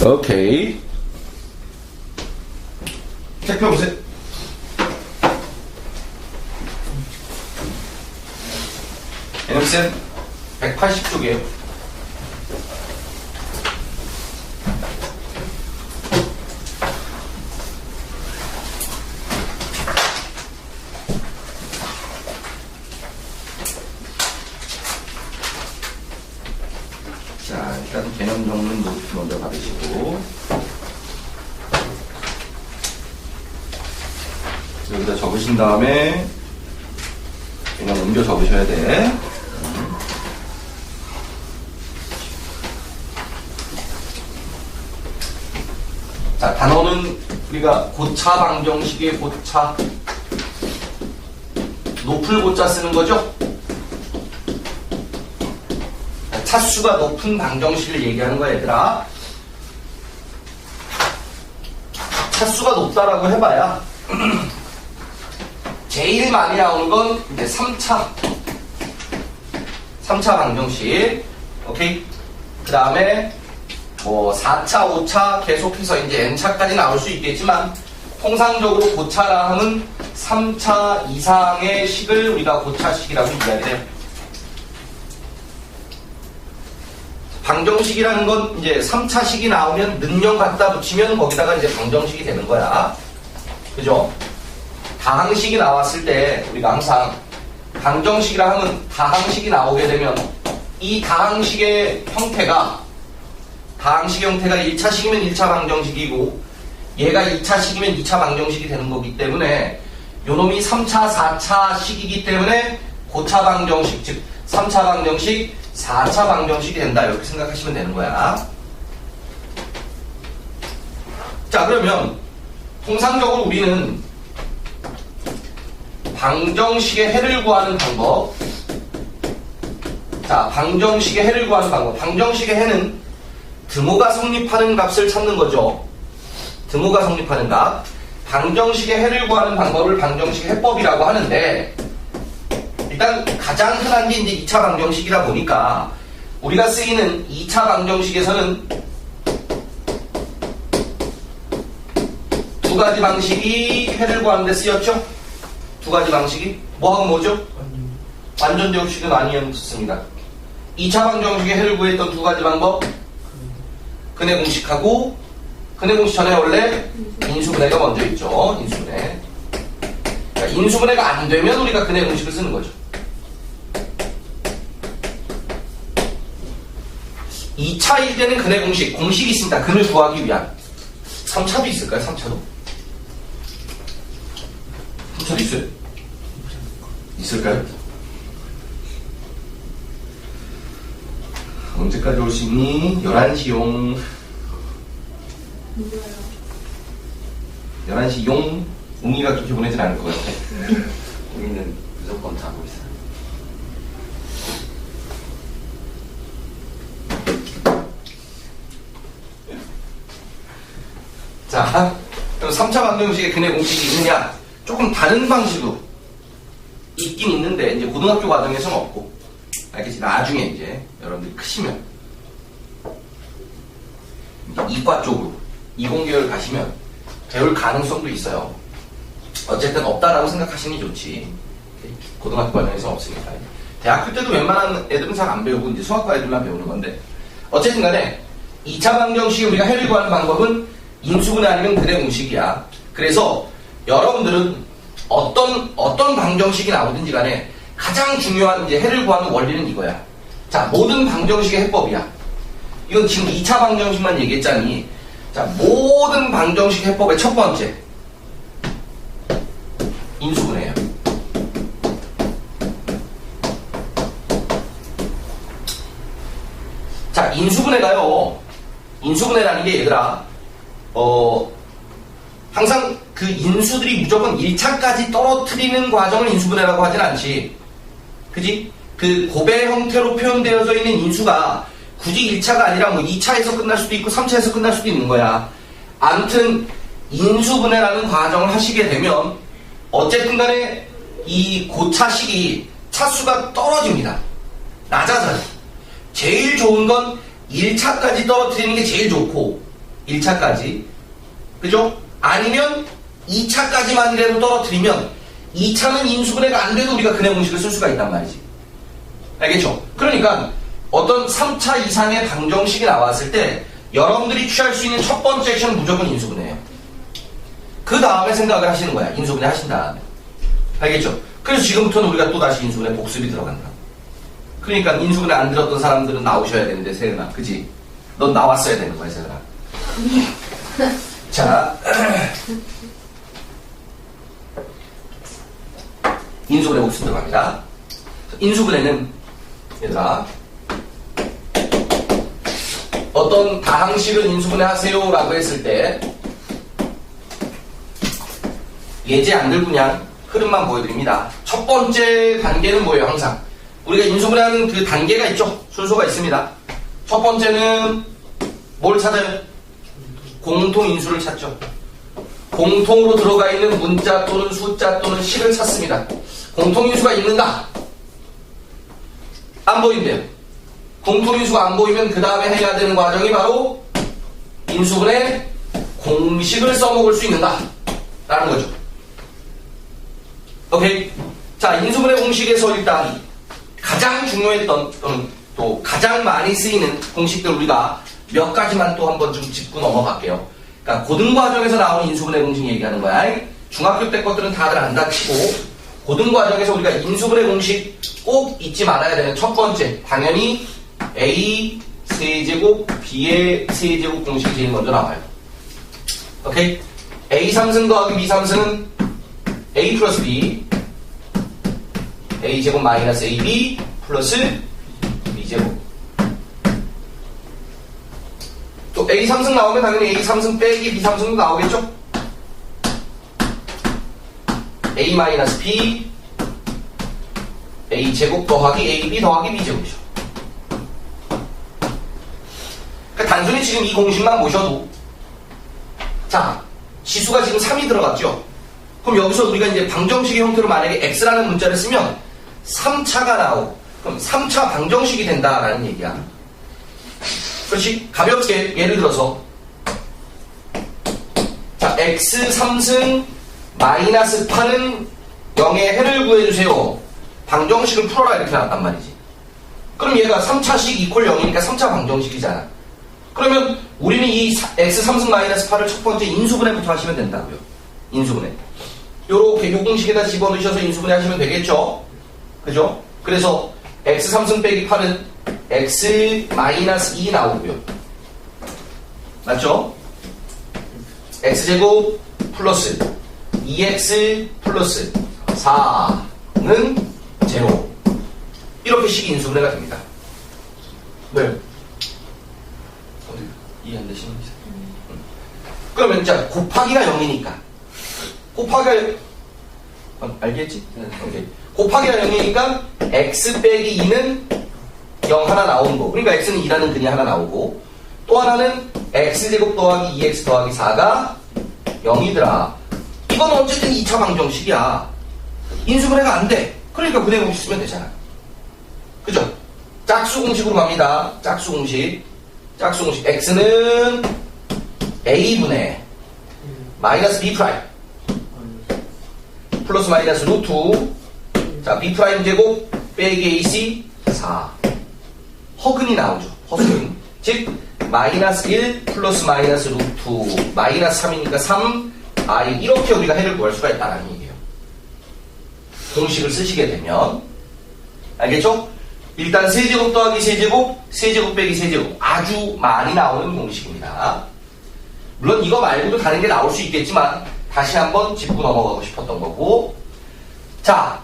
오케이. 책 펴보세요. NM쌤 180쪽이에요. 자, 일단 개념 정리는 노트 먼저 받으시고, 여기다 적으신 다음에 그냥 옮겨 적으셔야 돼. 자, 단어는 우리가 고차 방정식의 고차, 높을 고차 쓰는 거죠? 차수가 높은 방정식을 얘기하는 거야, 얘들아. 차수가 높다라고 해봐야 제일 많이 나오는 건 이제 3차 방정식. 오케이? 그 다음에 뭐 4차, 5차 계속해서 이제 n차까지 나올 수 있겠지만 통상적으로 고차라 하면 3차 이상의 식을 우리가 고차식이라고 얘기해야 돼요. 방정식이라는 건 이제 3차식이 나오면 능령 갖다 붙이면 거기다가 이제 방정식이 되는 거야. 그죠? 다항식이 나왔을 때 우리가 항상 방정식이라 하면 다항식이 나오게 되면 이 다항식의 형태가 1차식이면 1차 방정식이고 얘가 2차식이면 2차 방정식이 되는 거기 때문에 요놈이 3차, 4차 식이기 때문에 고차 방정식, 즉 3차 방정식, 4차 방정식이 된다, 이렇게 생각하시면 되는 거야. 자, 그러면 통상적으로 우리는 방정식의 해를 구하는 방법. 자, 방정식의 해를 구하는 방법. 방정식의 해는 드모가 성립하는 값을 찾는 거죠. 드모가 성립하는 값. 방정식의 해를 구하는 방법을 방정식의 해법이라고 하는데, 일단 가장 흔한 게 이제 2차 방정식이라 보니까 우리가 쓰이는 2차 방정식에서는 두 가지 방식이 해를 구하는 데 쓰였죠? 두 가지 방식이 뭐하고 뭐죠? 완전제곱식은 아니었 습니다. 2차 방정식의 해를 구했던 두 가지 방법, 근해 공식하고, 근해 공식 전에 원래 인수분해가 먼저 있죠. 인수분해. 그러니까 인수분해가 안 되면 우리가 근해 공식을 쓰는 거죠. 2차일 때는 근해 공식이 있습니다. 근을 구하기 위한. 3차도 있을까요? 3차도? 3차도 있어요? 있을까요? 언제까지 올 수 있니? 11시용. 11시용. 웅이가 그렇게 보내진 않을 것 같아. 우리는 무조건 자고 있어요. 자, 그럼 3차 방정식의 근해 공식이 있느냐? 조금 다른 방식으로 있긴 있는데, 이제 고등학교 과정에서는 없고, 알겠지? 나중에 이제 여러분들이 크시면, 이과 쪽으로, 이공계열 가시면 배울 가능성도 있어요. 어쨌든 없다라고 생각하시는 게 좋지. 고등학교 과정에서는 없으니까. 대학교 때도 웬만한 애들은 잘 안 배우고, 이제 수학과 애들만 배우는 건데, 어쨌든 간에 2차 방정식이 우리가 해를 구하는 방법은 인수분해 아니면 근해 공식이야. 그래서 여러분들은 어떤 방정식이 나오든지 간에 가장 중요한 이제 해를 구하는 원리는 이거야. 자, 모든 방정식의 해법이야. 이건 지금 2차 방정식만 얘기했자니, 자, 모든 방정식 해법의 첫 번째, 인수분해예요. 자, 인수분해라는 게 얘들아, 항상 그 인수들이 무조건 1차까지 떨어뜨리는 과정을 인수분해라고 하진 않지. 그지? 그 곱의 형태로 표현되어져 있는 인수가 굳이 1차가 아니라 뭐 2차에서 끝날 수도 있고 3차에서 끝날 수도 있는 거야. 아무튼 인수분해라는 과정을 하시게 되면 어쨌든 간에 이 고차식이 차수가 떨어집니다. 낮아져요. 제일 좋은 건 1차까지 떨어뜨리는 게 제일 좋고, 1차까지. 그죠? 아니면 2차까지만이라도 떨어뜨리면 2차는 인수분해가 안 돼도 우리가 근해 공식을 쓸 수가 있단 말이지. 알겠죠? 그러니까 어떤 3차 이상의 방정식이 나왔을 때 여러분들이 취할 수 있는 첫 번째 액션은 무조건 인수분해예요. 그 다음에 생각을 하시는 거야. 인수분해 하신 다음에. 알겠죠? 그래서 지금부터는 우리가 또 다시 인수분해 복습이 들어간다. 그러니까 인수분해 안 들었던 사람들은 나오셔야 되는데, 세은아. 그지? 넌 나왔어야 되는 거야, 세은아. 자. 인수분해 복습 들어갑니다. 인수분해는, 얘들아, 어떤 다항식을 인수분해 하세요 라고 했을 때 예제 안 들고 그냥 흐름만 보여드립니다. 첫 번째 단계는 뭐예요? 항상 우리가 인수분해하는 그 단계가 있죠. 순서가 있습니다. 첫 번째는 뭘 찾아요? 공통인수를 찾죠. 공통으로 들어가 있는 문자 또는 숫자 또는 식을 찾습니다. 공통인수가 있는가? 안 보인대요. 공통인수가 안 보이면 그 다음에 해야 되는 과정이 바로 인수분해 공식을 써먹을 수 있는가? 라는 거죠. 오케이? 자, 인수분해 공식에서 일단 가장 중요했던 또는 또 가장 많이 쓰이는 공식들 우리가 몇 가지만 또 한번 좀 짚고 넘어갈게요. 그러니까 고등과정에서 나오는 인수분해 공식 얘기하는 거야. 중학교 때 것들은 다들 안다 치고 고등과정에서 우리가 인수분해 공식 꼭 잊지 말아야 되는 첫 번째 당연히 A 세제곱 B의 세제곱 공식이 제일 먼저 나와요. 오케이? A 3승 더하기 B 3승은 A 플러스 B A 제곱 마이너스 AB 플러스 B 제곱. 또 A 3승 나오면 당연히 A 3승 빼기 B 3승도 나오겠죠? A 마이너스 B A 제곱 더하기 AB 더하기 B 제곱이죠. 그러니까 단순히 지금 이 공식만 보셔도 자, 지수가 지금 3이 들어갔죠? 그럼 여기서 우리가 이제 방정식의 형태로 만약에 x라는 문자를 쓰면 3차가 나오고 그럼 3차 방정식이 된다라는 얘기야. 그렇지? 가볍게 예를 들어서 자, x 3승 마이너스 8은 0의 해를 구해주세요. 방정식을 풀어라 이렇게 나왔단 말이지. 그럼 얘가 3차식 이퀄 0이니까 3차 방정식이잖아. 그러면 우리는 이 x 3승 마이너스 8을 첫 번째 인수분해부터 하시면 된다고요. 인수분해. 요렇게 요 공식에다 집어넣으셔서 인수분해 하시면 되겠죠? 그죠? 그래서 x 3승 빼기 8은 x 마이너스 2 나오고요. 맞죠? x제곱 플러스 2x 플러스 4는 0. 이렇게 식이 인수분해가 됩니다. 네. 어디 이해 안 되시는 거죠? 그러면 자 곱하기가 0이니까 곱하기가 알겠지? 오케이. 곱하기가 0이니까 x 빼기 2는 0 하나 나오는 거. 그러니까 x는 2라는 근이 하나 나오고 또 하나는 x제곱 더하기 2x 더하기 4가 0이더라. 이건 어쨌든 2차 방정식이야. 인수분해가 안 돼. 그러니까 근해 공식 쓰면 되잖아. 그죠? 짝수 공식으로 갑니다. 짝수 공식. 짝수 공식. x는 a분의 마이너스 b 프라임 플러스 마이너스 루트 자 b 프라임 제곱 빼기 ac 4 허근이 나오죠. 허근. 즉 마이너스 1 플러스 마이너스 루트 마이너스 3이니까 3 i 이렇게 우리가 해를 구할 수가 있다는 얘기예요. 공식을 쓰시게 되면 알겠죠? 일단 세제곱 더하기 세제곱 세제곱 빼기 세제곱 아주 많이 나오는 공식입니다. 물론 이거 말고도 다른 게 나올 수 있겠지만 다시 한번 짚고 넘어가고 싶었던 거고. 자,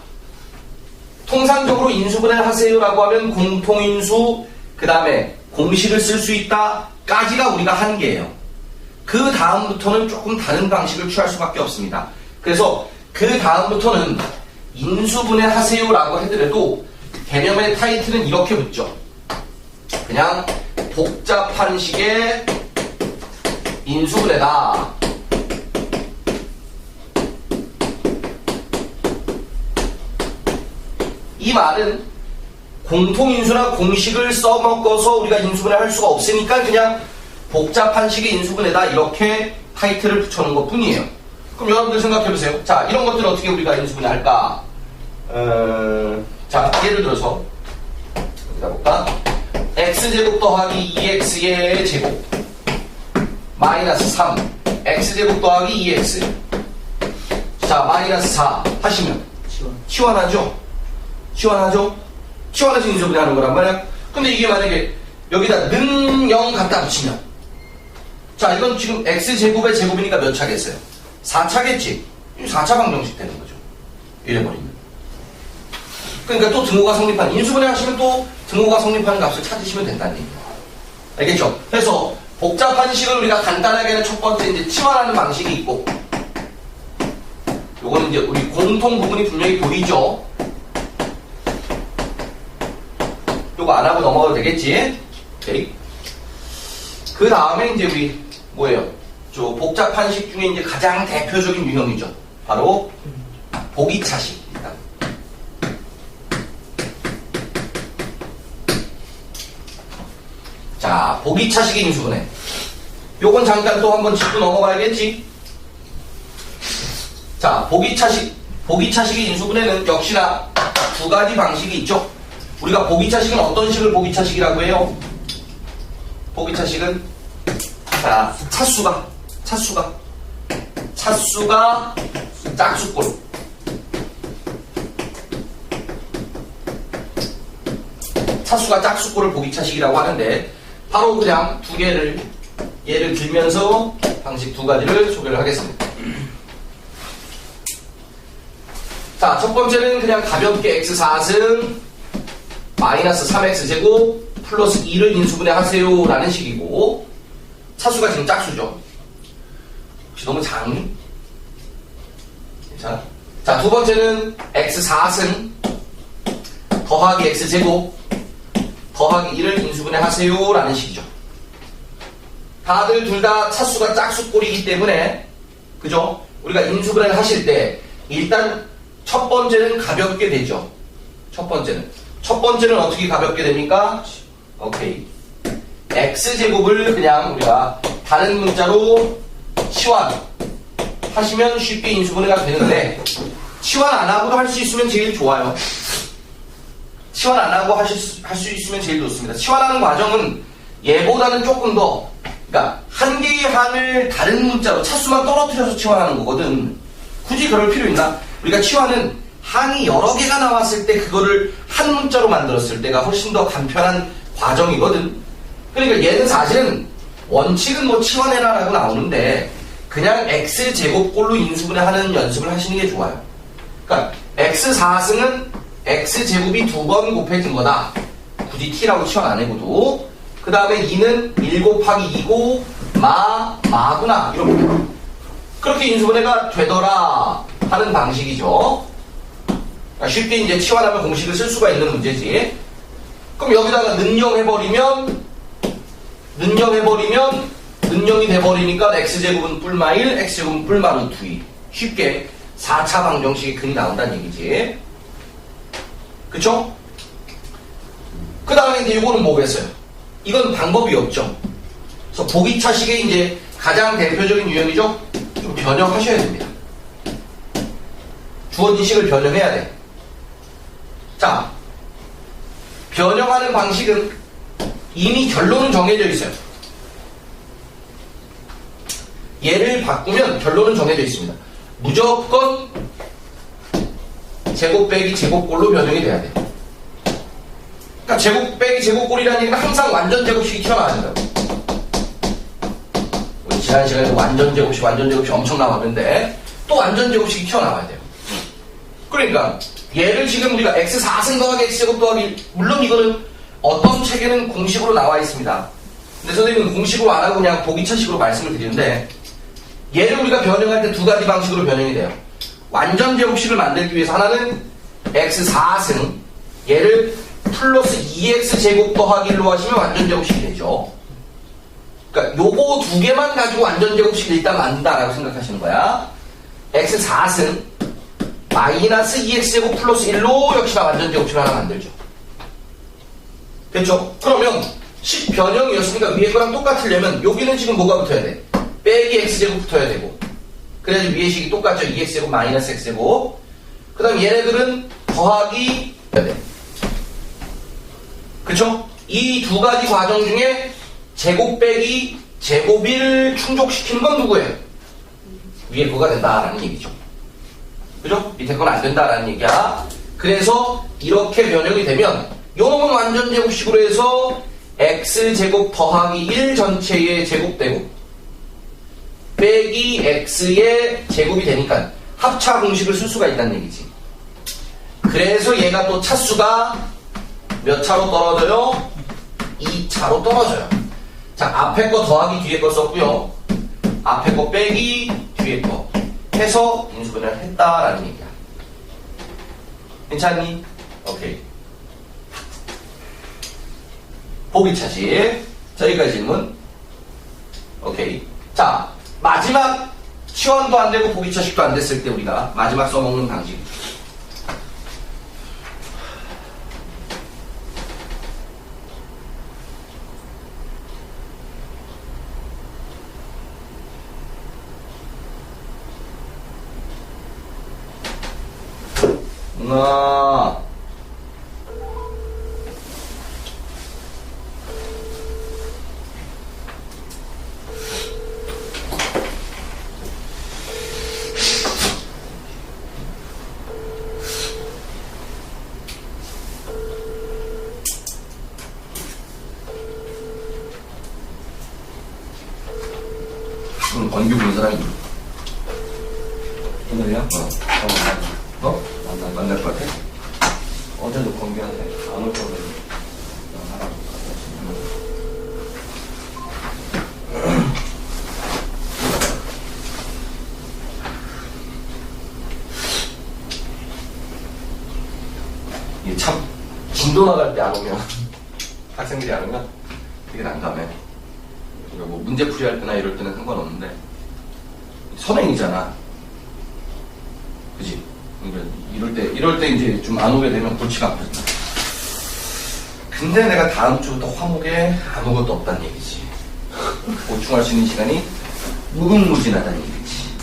통상적으로 인수분해를 하세요라고 하면 공통인수 그 다음에 공식을 쓸 수 있다 까지가 우리가 한계예요. 그 다음부터는 조금 다른 방식을 취할 수밖에 없습니다. 그래서 그 다음부터는 인수분해 하세요라고 해더라도 개념의 타이틀은 이렇게 붙죠. 그냥 복잡한 식의 인수분해다. 이 말은 공통인수나 공식을 써먹어서 우리가 인수분해를 할 수가 없으니까 그냥 복잡한 식의 인수분해다 이렇게 타이틀을 붙여놓은 것 뿐이에요. 그럼 여러분들 생각해보세요. 자, 이런 것들은 어떻게 우리가 인수분해 할까? 자, 예를 들어서 여기다 볼까? x제곱 더하기 2x의 제곱 마이너스 3 x제곱 더하기 2x 자 마이너스 4 하시면 치환하죠? 치환하죠? 치환해서 인수분해 하는 거란 말이야. 근데 이게 만약에 여기다 는 0 갖다 붙이면 자 이건 지금 x제곱의 제곱이니까 몇 차겠어요? 4차겠지? 4차 방정식 되는 거죠. 이래버리면 그러니까 또 등호가 성립하는 인수분해 하시면 또 등호가 성립하는 값을 찾으시면 된다는 얘기예요. 알겠죠? 그래서 복잡한 식을 우리가 간단하게는 첫 번째 이제 치환하는 방식이 있고 요거는 이제 우리 공통 부분이 분명히 보이죠? 요거 안 하고 넘어가도 되겠지? 오케이. 그 다음에 이제 우리 뭐예요? 저 복잡한 식 중에 이제 가장 대표적인 유형이죠. 바로 보기차식. 자, 보기차식의 인수분해. 요건 잠깐 또 한번 짚고 넘어가야겠지? 자, 보기차식의 인수분해는 역시나 두 가지 방식이 있죠. 우리가 보기차식은 어떤 식을 보기차식이라고 해요? 보기차식은 자, 차수가 짝수꼴. 차수가 짝수꼴을 보기차식이라고 하는데 바로 그냥 두 개를 예를 들면서 방식 두 가지를 소개를 하겠습니다. 자, 첫 번째는 그냥 가볍게 x4승 마이너스 3x제곱 플러스 2를 인수분해 하세요 라는 식이고 차수가 지금 짝수죠. 혹시 너무 작니? 괜찮아? 자, 두 번째는 x4승 더하기 x제곱 더하기 1을 인수분해 하세요 라는 식이죠. 다들 둘 다 차수가 짝수꼴이기 때문에 그죠? 우리가 인수분해를 하실 때 일단 첫 번째는 가볍게 되죠. 첫 번째는 어떻게 가볍게 됩니까? 오케이. x제곱을 그냥 우리가 다른 문자로 치환 하시면 쉽게 인수분해가 되는데 치환 안 하고도 할 수 있으면 제일 좋아요. 치환 안 하고 할 수 있으면 제일 좋습니다. 치환하는 과정은 얘보다는 조금 더, 그러니까 한 개의 항을 다른 문자로 차수만 떨어뜨려서 치환하는 거거든. 굳이 그럴 필요 있나? 우리가 치환은 항이 여러 개가 나왔을 때 그거를 한 문자로 만들었을 때가 훨씬 더 간편한 과정이거든. 그러니까 얘는 사실은 원칙은 뭐 치환해라라고 나오는데 그냥 x제곱꼴로 인수분해하는 연습을 하시는 게 좋아요. 그러니까 x4승은 x제곱이 2번 곱해진 거다. 굳이 t라고 치환 안 해고도. 그 다음에 2는 1 곱하기 2고 마구나 이렇게 그렇게 인수분해가 되더라 하는 방식이죠. 그러니까 쉽게 이제 치환하면 공식을 쓸 수가 있는 문제지. 그럼 여기다가 는영 해버리면 는영이 돼버리니까 x제곱은 뿔마 1 x제곱은 뿔마 루트 2 쉽게 4차 방정식이 근이 나온다는 얘기지. 그쵸? 그 다음에 이제 이거는 뭐겠어요? 이건 방법이 없죠. 그래서 보기차식의 이제 가장 대표적인 유형이죠? 좀 변형하셔야 됩니다. 주어진 식을 변형해야 돼. 자, 변형하는 방식은 이미 결론은 정해져 있어요. 얘를 바꾸면 결론은 정해져 있습니다. 무조건 제곱 빼기 제곱꼴로 변형이 돼야 돼. 그러니까 제곱 빼기 제곱꼴이라는 얘기는 항상 완전 제곱식이 튀어나와야 된다고. 우리 지난 시간에도 완전 제곱식 엄청 나왔는데 또 완전 제곱식이 튀어나와야 돼요. 그러니까 얘를 지금 우리가 x4승 더하기 x제곱 더하기 물론 이거는 어떤 책에는 공식으로 나와 있습니다. 근데 선생님은 공식으로 안 하고 그냥 보기차식으로 말씀을 드리는데 얘를 우리가 변형할 때 두 가지 방식으로 변형이 돼요. 완전 제곱식을 만들기 위해서 하나는 x4승 얘를 플러스 2x제곱 더하기 1로 하시면 완전 제곱식이 되죠. 그러니까 요거 두 개만 가지고 완전 제곱식을 일단 만든다라고 생각하시는 거야. x4승 마이너스 2x제곱 플러스 1로 역시나 완전 제곱식을 하나 만들죠. 됐죠? 그러면 식 변형이었으니까 위에 거랑 똑같으려면 여기는 지금 뭐가 붙어야 돼? 빼기 x제곱 붙어야 되고 그래야지 위에 식이 똑같죠. 2x제곱 마이너스 x제곱. 그 다음 얘네들은 더하기 해야 돼. 그쵸? 이 두 가지 과정 중에 제곱 빼기 제곱을 충족시키는 건 누구예요? 위에 거가 된다라는 얘기죠. 그죠? 밑에 건 안 된다라는 얘기야. 그래서 이렇게 변형이 되면 요놈은 완전 제곱식으로 해서 x제곱 더하기 1 전체의 제곱되고 빼기 x의 제곱이 되니까 합차 공식을 쓸 수가 있다는 얘기지. 그래서 얘가 또 차수가 몇 차로 떨어져요? 2차로 떨어져요. 자, 앞에 거 더하기 뒤에 거 썼고요. 앞에 거 빼기 뒤에 거 해서 인수분해를 했다라는 얘기야. 괜찮니? 오케이. 보기차식. 자, 여기까지 질문. 오케이. 자, 마지막 치원도 안 되고 보기차식도 안 됐을 때 우리가 마지막 써먹는 방식. 권규 본 사람이 누구? 오늘요? 어? 만날 것 같아? 어제도 권규한테 안 올 거거든요. 하라고 이게 참 진도 나갈 때 안 오면 학생들이 안 오면 되게 난감해. 그러니까 뭐 문제 풀이할 때나 이럴 때는 상관없는데 선행이잖아. 그지? 그러니까 이럴 때 이제 좀 안 오게 되면 골치가 아프잖아. 근데 내가 다음 주부터 화목에 아무것도 없다는 얘기지. 보충할 수 있는 시간이 무궁무진하다는 얘기지.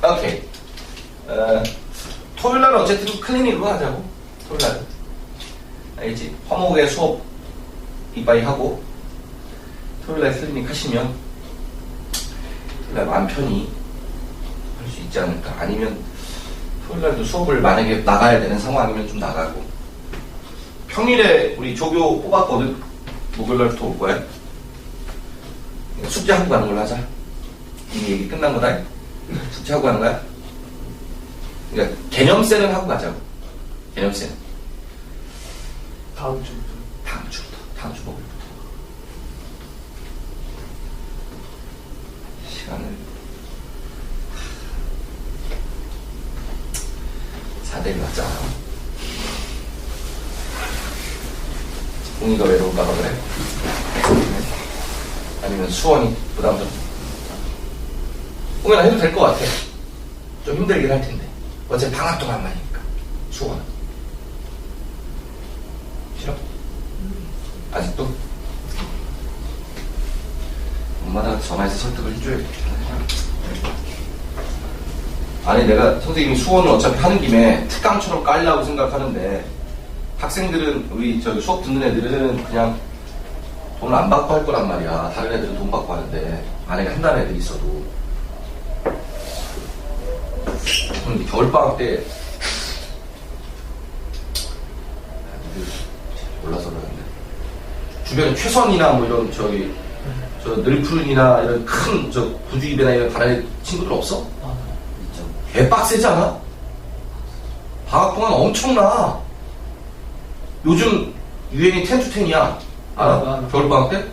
오케이. 토요일날은 어쨌든 클리닉으로 하자고. 토요일날은. 알겠지? 화목에 수업 이빠이 하고 토요일날 클리닉 하시면 토요일날 마음 편히 할 수 있지 않을까. 아니면 토요일날도 수업을 만약에 나가야 되는 상황이면 좀 나가고. 평일에 우리 조교 뽑았거든. 목요일날부터 올 거야. 숙제하고 가는 걸로 하자. 이미 얘기 끝난 거다. 숙제하고 가는 거야. 그러니까 개념세는 하고 가자고. 개념세는 다음 주부터. 다음 주 목요일부터 시간을 4대1 맞자. 공이가 외로울까 봐 그래? 아니면 수원이 부담스럽다. 공이나 해도 될 것 같아. 좀 힘들긴 할 텐데. 어차피 방학 동안만이니까. 수원은. 싫어? 아직도? 엄마가 전화해서 설득을 해줘야겠다. 아니 내가 선생님이 수원을 어차피 하는 김에 특강처럼 깔려고 생각하는데 학생들은 우리 저기 수업 듣는 애들은 그냥 돈을 안 받고 할 거란 말이야. 다른 애들은 돈 받고 하는데 만약에 한다는 애들이 있어도 겨울방학 때 몰라서 그러는데 주변에 최선이나 뭐 이런 저기 저 늘푸른이나 이런 큰 저 구주입이나 이런 다른 친구들 없어? 있죠. 개 빡세지 않아? 방학 동안 엄청나. 요즘 유행이 10-10이야. 알아? 겨울방학 때?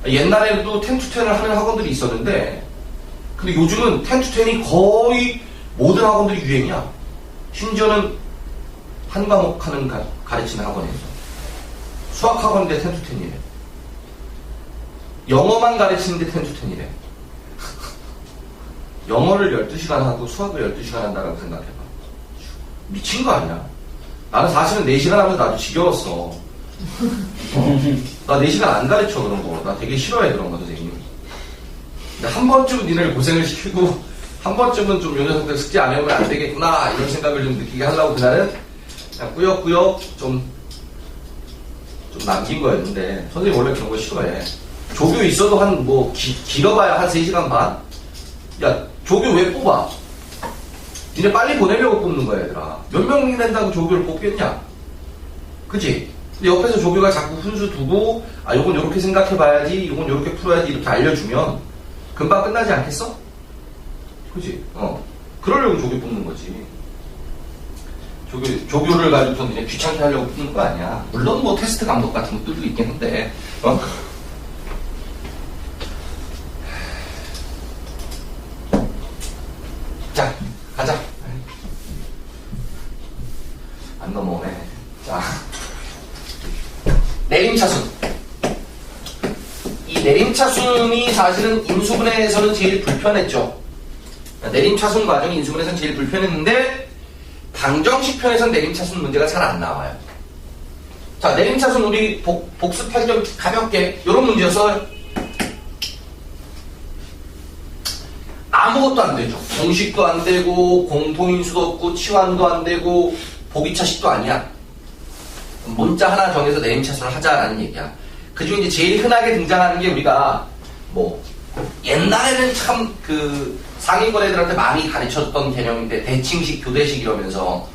옛날에도 10-10을 하는 학원들이 있었는데 근데 요즘은 10-10이 거의 모든 학원들이 유행이야. 심지어는 한 과목 하는 가르치는 학원에서 수학 학원인데 10-10이래. 영어만 가르치는데 10-10이래. 영어를 12시간 하고 수학을 12시간 한다고 생각해봐. 미친 거 아니야? 나는 사실은 4시간 하면서 나도 지겨웠어. 나 4시간 안 가르쳐, 그런 거. 나 되게 싫어해, 그런 거, 선생님. 근데 한 번쯤 니네를 고생을 시키고, 한 번쯤은 좀 요 녀석들 숙제 안 해오면 안 되겠구나, 이런 생각을 좀 느끼게 하려고 그날은 그냥 꾸역꾸역 좀 남긴 거였는데, 선생님 원래 그런 거 싫어해. 조교 있어도 길어봐야 한 3시간 반? 야, 조교 왜 뽑아? 니네 빨리 보내려고 뽑는 거야, 얘들아. 몇 명이 된다고 조교를 뽑겠냐? 그치? 근데 옆에서 조교가 자꾸 훈수 두고, 요건 요렇게 생각해봐야지, 요건 요렇게 풀어야지, 이렇게 알려주면, 금방 끝나지 않겠어? 그치? 그러려고 조교 뽑는 거지. 조교를 가지고 니네 귀찮게 하려고 뽑는 거 아니야. 물론 뭐 테스트 감독 같은 것들도 있긴 한데, 자, 가자. 안 넘어오네. 자, 내림차순. 이 내림차순이 사실은 인수분해에서는 제일 불편했죠. 내림차순 과정이 인수분해에서는 제일 불편했는데 방정식 편에서는 내림차순 문제가 잘 안 나와요. 자, 내림차순 우리 복습할 좀 가볍게 이런 문제였어요. 아무것도 안 되죠. 공식도 안 되고 공통인수도 없고 치환도 안 되고 보기차식도 아니야. 문자 하나 정해서 내림차순을 하자라는 얘기야. 그중에 이제 제일 흔하게 등장하는 게 우리가 옛날에는 참 상위권 애들한테 많이 가르쳐줬던 개념인데 대칭식, 교대식 이러면서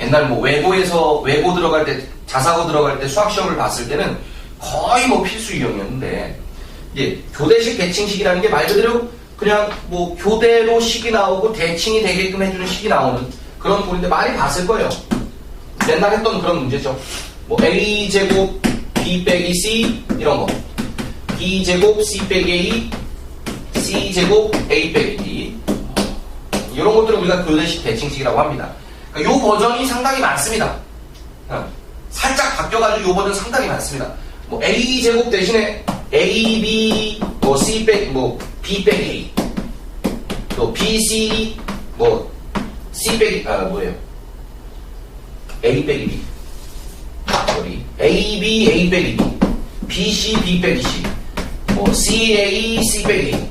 옛날 외고 들어갈 때, 자사고 들어갈 때 수학시험을 봤을 때는 거의 필수 유형이었는데 이제 교대식, 대칭식이라는 게 말 그대로 그냥 교대로 식이 나오고 대칭이 되게끔 해주는 식이 나오는 그런 꼴인데 많이 봤을 거예요. 맨날 했던 그런 문제죠. A제곱 B 빼기 C 이런 거. B제곱 C 빼기 A, C제곱 A 빼기 B 이런 것들을 우리가 교대식, 대칭식이라고 합니다. 그러니까 이 버전이 상당히 많습니다. 살짝 바뀌어가지고 이 버전 상당히 많습니다. A제곱 대신에 AB, C 빼기, B 빼기 A, 또 BC, C 빼기, A 빼기 B. AB, A 빼기 B. BC, B 빼기 C. CA, C 빼기 A.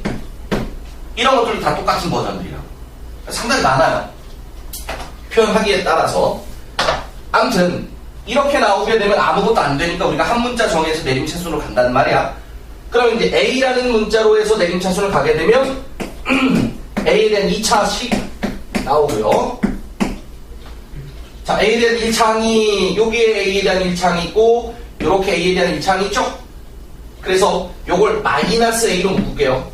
이런 것들은 다 똑같은 버전들이라. 상당히 많아요. 표현하기에 따라서. 아무튼, 이렇게 나오게 되면 아무것도 안 되니까 우리가 한 문자 정해서 내림차순으로 간단 말이야. 그럼 이제 A라는 문자로 해서 내림차순을 가게 되면 A에 대한 2차식 나오고요. 자, A에 대한 1창이 여기에 A에 대한 1창이 있고 요렇게 A에 대한 1창이 있죠? 그래서 요걸 마이너스 A로 묶을게요.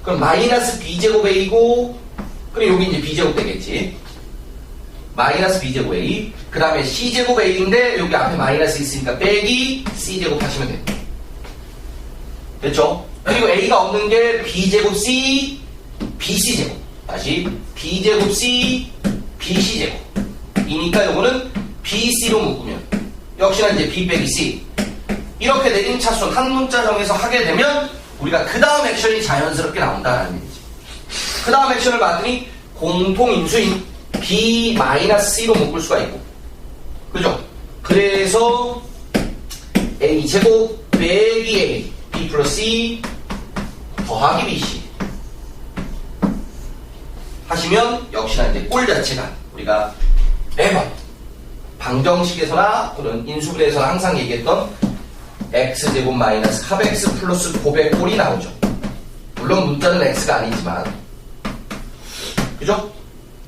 그럼 마이너스 B제곱 A고 그럼 여기 이제 B제곱 되겠지. 마이너스 B제곱 A 그 다음에 C제곱 A인데 여기 앞에 마이너스 있으니까 빼기 C제곱 하시면 돼요. 됐죠? 그리고 A가 없는 게 B제곱 C, BC제곱. 다시 B제곱 C, BC제곱. 이니까 요거는 BC로 묶으면 역시나 이제 B 빼기 C. 이렇게 내림차순 한 문자 정해서 하게 되면 우리가 그 다음 액션이 자연스럽게 나온다는 얘기지. 그 다음 액션을 봤더니 공통인수인 B-C로 묶을 수가 있고. 그죠? 그래서 A제곱 빼기 A, B 플러스 C 더하기 BC 하시면 역시나 이제 꼴 자체가 우리가 매번 방정식에서나 또는 인수분해에서나 항상 얘기했던 x제곱 마이너스 합x 플러스 곱의 꼴이 나오죠. 물론 문자는 x가 아니지만 그죠?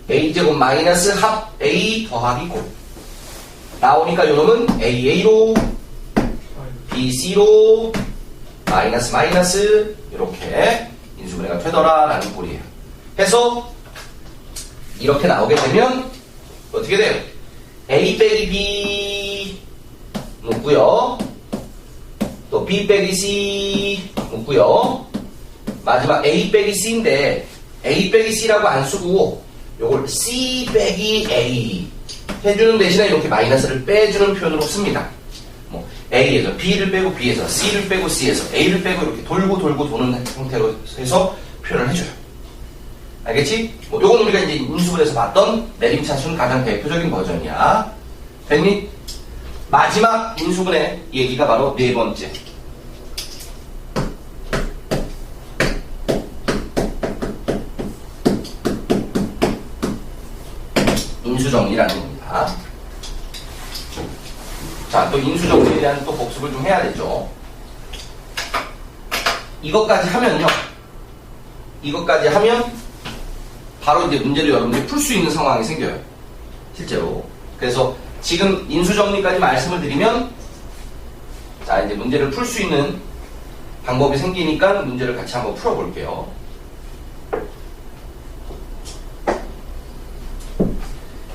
a제곱 마이너스 합 a 더하기 곱 나오니까 요놈은 AA로 BC로 마이너스 마이너스 이렇게 인수분해가 되더라 라는 꼴이에요. 해서 이렇게 나오게 되면 어떻게 돼요? A 빼기 B 묶고요. 또 B 빼기 C 묶고요. 마지막 A 빼기 C인데 A 빼기 C라고 안 쓰고 요걸 C 빼기 A 해주는 대신에 이렇게 마이너스를 빼주는 표현으로 씁니다. A에서 B를 빼고 B에서 C를 빼고 C에서 A를 빼고 이렇게 돌고 도는 형태로 해서 표현을 해줘요. 알겠지? 요건 우리가 이제 인수분해에서 봤던 내림차순 가장 대표적인 버전이야. 됐니? 마지막 인수분해 얘기가 바로 네 번째. 인수정리라는 겁니다. 자, 또 인수정리에 대한 또 복습을 좀 해야 되죠. 이것까지 하면요. 이것까지 하면 바로 이제 문제를 여러분들이 풀 수 있는 상황이 생겨요. 실제로. 그래서 지금 인수정리까지 말씀을 드리면 자, 이제 문제를 풀 수 있는 방법이 생기니까 문제를 같이 한번 풀어볼게요.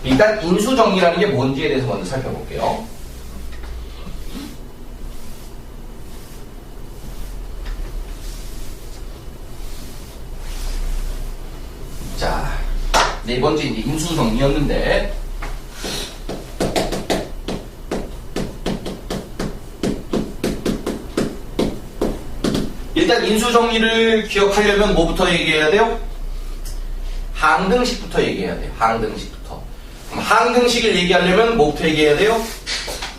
일단 인수정리라는 게 뭔지에 대해서 먼저 살펴볼게요. 자, 네 번째 이제 인수정리였는데 일단 인수정리를 기억하려면 뭐부터 얘기해야 돼요? 항등식부터 얘기해야 돼요. 항등식부터. 그럼 항등식을 얘기하려면 뭐부터 얘기해야 돼요?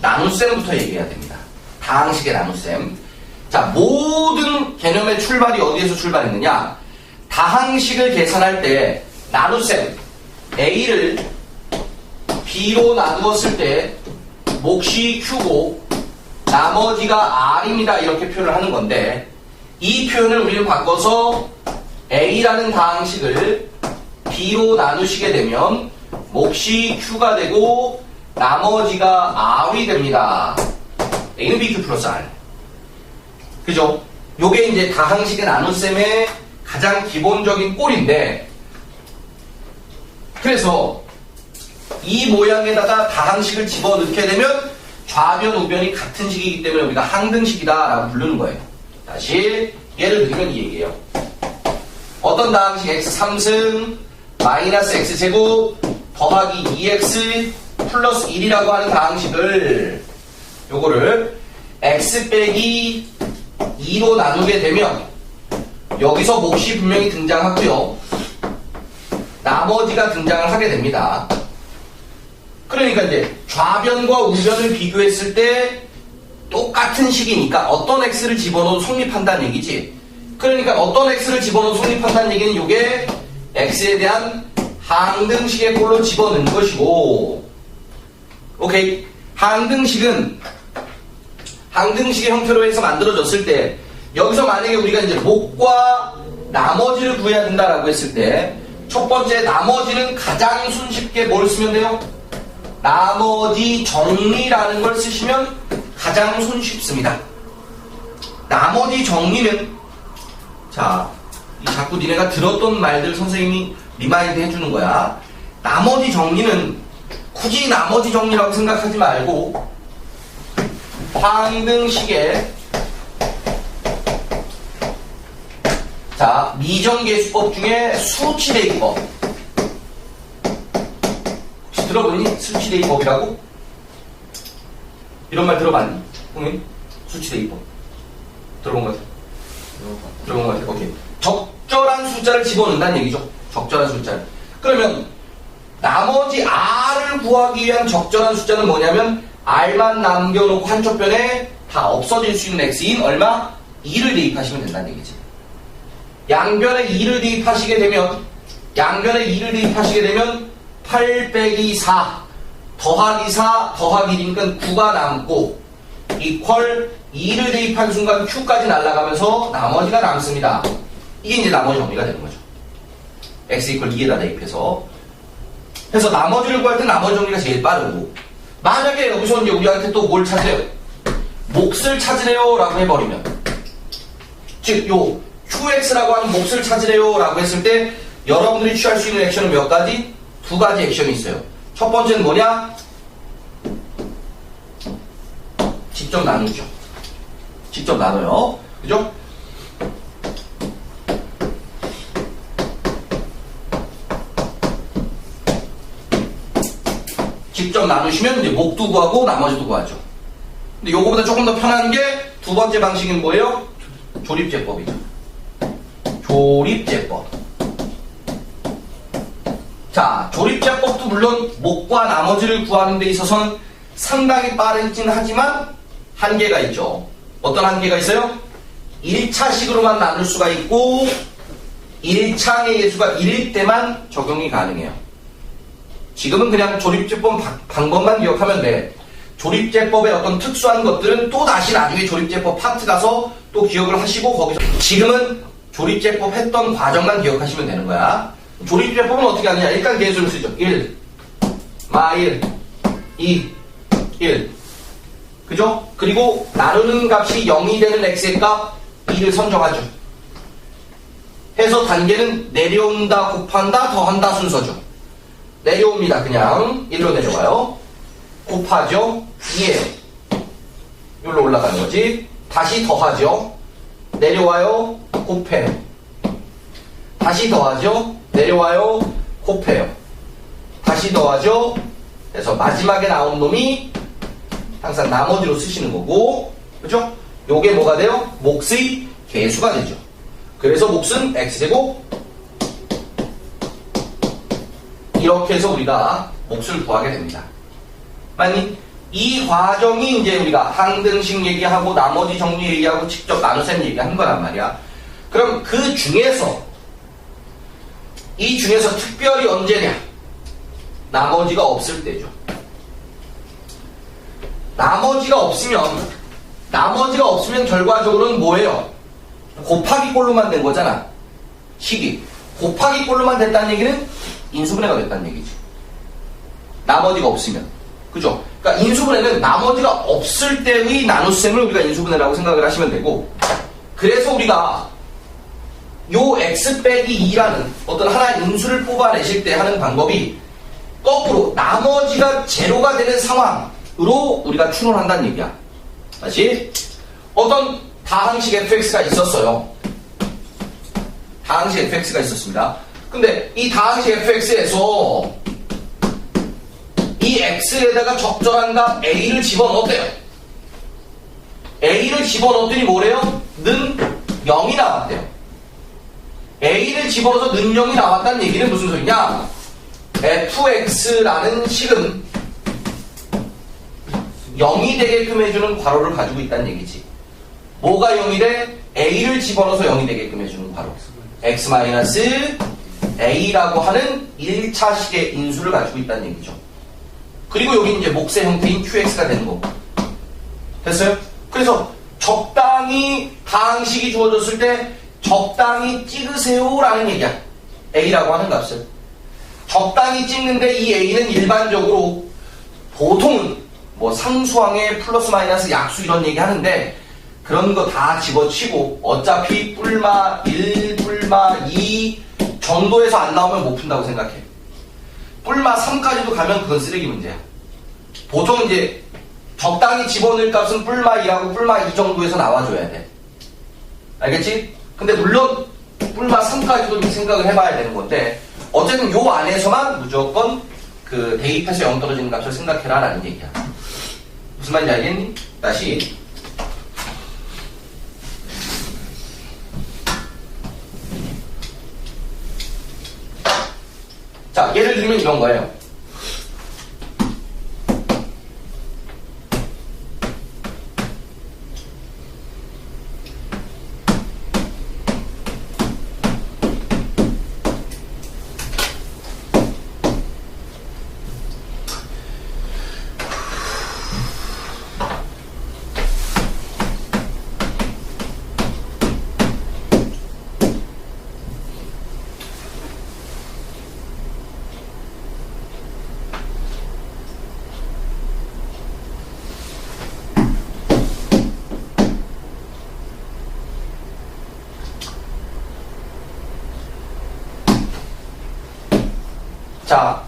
나눗셈부터 얘기해야 됩니다. 다항식의 나눗셈. 자, 모든 개념의 출발이 어디에서 출발했느냐? 다항식을 계산할 때 나눗셈 A를 B로 나누었을 때 몫이 Q고 나머지가 R입니다. 이렇게 표현을 하는 건데 이 표현을 우리는 바꿔서 A라는 다항식을 B로 나누시게 되면 몫이 Q가 되고 나머지가 R이 됩니다. A는 BQ 플러스 R. 그죠? 요게 이제 다항식의 나눗셈의 가장 기본적인 꼴인데 그래서 이 모양에다가 다항식을 집어넣게 되면 좌변, 우변이 같은 식이기 때문에 우리가 항등식이다 라고 부르는 거예요. 다시 예를 들면 이 얘기예요. 어떤 다항식 x 3승 마이너스 x제곱 더하기 2x 플러스 1이라고 하는 다항식을 요거를 x 빼기 2로 나누게 되면 여기서 몫이 분명히 등장하고요. 나머지가 등장을 하게 됩니다. 그러니까 이제 좌변과 우변을 비교했을 때 똑같은 식이니까 어떤 x를 집어넣어도 성립한다는 얘기지. 그러니까 어떤 x를 집어넣어도 성립한다는 얘기는 이게 x에 대한 항등식의 꼴로 집어넣는 것이고, 오케이. 항등식은 항등식의 형태로 해서 만들어졌을 때 여기서 만약에 우리가 이제 몫과 나머지를 구해야 된다라고 했을 때 첫 번째 나머지는 가장 손쉽게 뭘 쓰면 돼요? 나머지 정리라는 걸 쓰시면 가장 손쉽습니다. 나머지 정리는 자, 자꾸 니네가 들었던 말들 선생님이 리마인드 해주는 거야. 나머지 정리는 굳이 나머지 정리라고 생각하지 말고 항등식의 자, 미정계수법 중에 수치대입법. 혹시 들어보니? 수치대입법이라고? 이런 말 들어봤니? 형님? 수치대입법. 들어본 것 같아? 들어본 것 같아. 오케이. 적절한 숫자를 집어넣는다는 얘기죠. 적절한 숫자를. 그러면 나머지 R을 구하기 위한 적절한 숫자는 뭐냐면 R만 남겨놓고 한쪽 변에 다 없어질 수 있는 X인 얼마? 2를 대입하시면 된다는 얘기지. 양변에 2를 대입하시게 되면 8 빼기 4 더하기 4 더하기 1이니까 9가 남고 이퀄 2를 대입한 순간 Q까지 날아가면서 나머지가 남습니다. 이게 이제 나머지 정리가 되는 거죠. X 이퀄 2에다 대입해서. 그래서 나머지를 구할 때 나머지 정리가 제일 빠르고, 만약에 여기서 이제 우리한테 또 뭘 찾으래요? 몫을 찾으래요 라고 해버리면, 즉 요 QX라고 하는 몫을 찾으래요 라고 했을 때 여러분들이 취할 수 있는 액션은 몇 가지? 두 가지 액션이 있어요. 첫 번째는 뭐냐? 직접 나누죠. 직접 나눠요. 그죠? 직접 나누시면 이제 몫도 구하고 나머지도 구하죠. 근데 요거보다 조금 더 편한 게 두 번째 방식은 뭐예요? 조립제법이죠. 조립제법. 자, 조립제법도 물론 몫과 나머지를 구하는 데 있어서는 상당히 빠르긴 하지만 한계가 있죠. 어떤 한계가 있어요? 1차식으로만 나눌 수가 있고 1차의 예수가 1일 때만 적용이 가능해요. 지금은 그냥 조립제법 방법만 기억하면 돼. 조립제법의 어떤 특수한 것들은 또 다시 나중에 조립제법 파트 가서 또 기억을 하시고 거기서 지금은 조립제법 했던 과정만 기억하시면 되는 거야. 조립제법은 어떻게 하느냐? 일단 계수를 쓰죠. 1, 마 1, 2, 1. 그죠? 그리고 나누는 값이 0이 되는 x의 값 2를 선정하죠. 해서 단계는 내려온다, 곱한다, 더한다 순서죠. 내려옵니다. 그냥 1로 내려와요. 곱하죠. 2예요. 여기로 올라가는 거지. 다시 더하죠. 내려와요. 곱해요. 다시 더하죠. 내려와요. 곱해요. 다시 더하죠. 그래서 마지막에 나온 놈이 항상 나머지로 쓰시는 거고, 그죠? 요게 뭐가 돼요? 몫의 개수가 되죠. 그래서 몫은 x제곱. 이렇게 해서 우리가 몫을 구하게 됩니다. 만약 이 과정이 이제 우리가 항등식 얘기하고 나머지 정리 얘기하고 직접 나눗셈 얘기하는 거란 말이야. 그럼 그 중에서 이 중에서 특별히 언제냐? 나머지가 없을 때죠. 나머지가 없으면 결과적으로는 뭐예요? 곱하기 꼴로만 된 거잖아. 식이 곱하기 꼴로만 됐다는 얘기는 인수분해가 됐다는 얘기지. 나머지가 없으면. 그죠? 그러니까 인수분해는 나머지가 없을 때의 나눗셈을 우리가 인수분해라고 생각을 하시면 되고, 그래서 우리가 요 x 빼기 2라는 어떤 하나의 인수를 뽑아내실 때 하는 방법이 거꾸로 나머지가 제로가 되는 상황으로 우리가 추론한다는 얘기야. 다시 어떤 다항식 fx가 있었어요. 다항식 fx가 있었습니다. 근데 이 다항식 fx에서 이 x에다가 적절한 값 a를 집어넣었대요. a를 집어넣었더니 뭐래요? 는 0이 나왔대요. a를 집어넣어서 는 0이 나왔다는 얘기는 무슨 소리냐? fx라는 식은 0이 되게끔 해주는 괄호를 가지고 있다는 얘기지. 뭐가 0이 돼? a를 집어넣어서 0이 되게끔 해주는 괄호. x-a라고 하는 1차식의 인수를 가지고 있다는 얘기죠. 그리고 여기 이제 몫의 형태인 qx가 되는 거고. 됐어요? 그래서 적당히 다항식이 주어졌을 때 적당히 찍으세요 라는 얘기야. a라고 하는 값을 적당히 찍는데 이 a는 일반적으로 보통은 뭐 상수항에 플러스 마이너스 약수 이런 얘기 하는데 그런 거 다 집어치고 어차피 뿔마 1, 뿔마 2 정도에서 안 나오면 못 푼다고 생각해. 뿔마 3까지도 가면 그건 쓰레기 문제야. 보통 이제 적당히 집어넣을 값은 뿔마 2하고 뿔마 2 정도에서 나와줘야 돼. 알겠지? 근데 물론 뿔마 3까지도 생각을 해봐야 되는 건데 어쨌든 요 안에서만 무조건 그 대입해서 0 떨어지는 값을 생각해라 라는 얘기야. 무슨 말인지 알겠니? 다시 자, 예를 들면 이런 거예요. 자,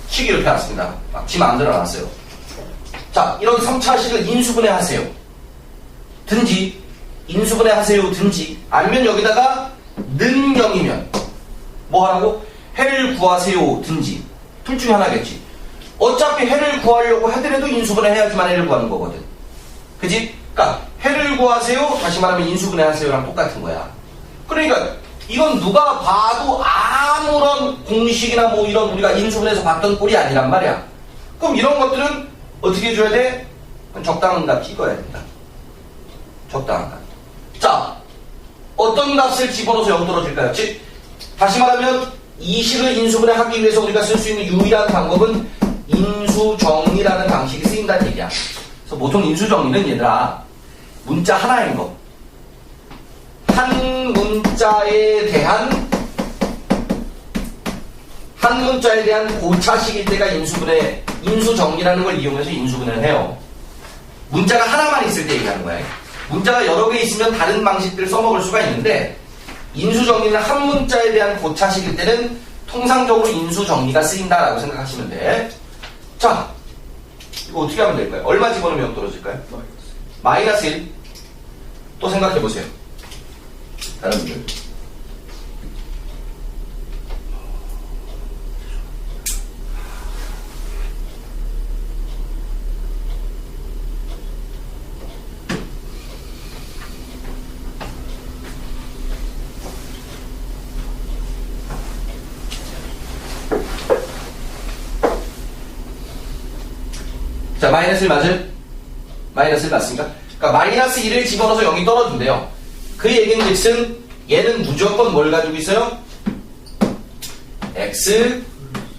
식이 이렇게 나왔습니다. 지 마음대로 나왔어요. 자, 이런 3차식을 인수분해 하세요. 든지, 인수분해 하세요. 든지, 아니면 여기다가 는 0이면 뭐 하라고? 해를 구하세요. 든지. 둘 중에 하나겠지. 어차피 해를 구하려고 하더라도 인수분해 해야지만 해를 구하는 거거든. 그지? 그러니까 해를 구하세요. 다시 말하면 인수분해 하세요랑 똑같은 거야. 그러니까 이건 누가 봐도 아무런 공식이나 뭐 이런 우리가 인수분해에서 봤던 꼴이 아니란 말이야. 그럼 이런 것들은 어떻게 해줘야 돼? 적당한 값 찍어야 된다. 적당한 값. 자, 어떤 값을 집어넣어서 0 떨어질까요? 즉, 다시 말하면 이 식을 인수분해 하기 위해서 우리가 쓸 수 있는 유일한 방법은 인수정리라는 방식이 쓰인다는 얘기야. 그래서 보통 인수정리는 얘들아, 문자 하나인 거. 한 문자에 대한 고차식일 때가 인수정리라는 걸 이용해서 인수분해를 해요. 문자가 하나만 있을 때 얘기하는 거야. 문자가 여러 개 있으면 다른 방식들을 써먹을 수가 있는데, 인수정리는 한 문자에 대한 고차식일 때는 통상적으로 인수정리가 쓰인다라고 생각하시면 돼. 자, 이거 어떻게 하면 될까요? 얼마 집어넣으면 0 떨어질까요? 마이너스 1. 또 생각해보세요. 다른 분들. 자, 마이너스 1 맞아요? 마이너스 1 맞습니까? 그러니까 마이너스 1을 집어넣어서 0이 떨어진대요. 그 얘기는 즉슨 얘는 무조건 뭘 가지고 있어요? x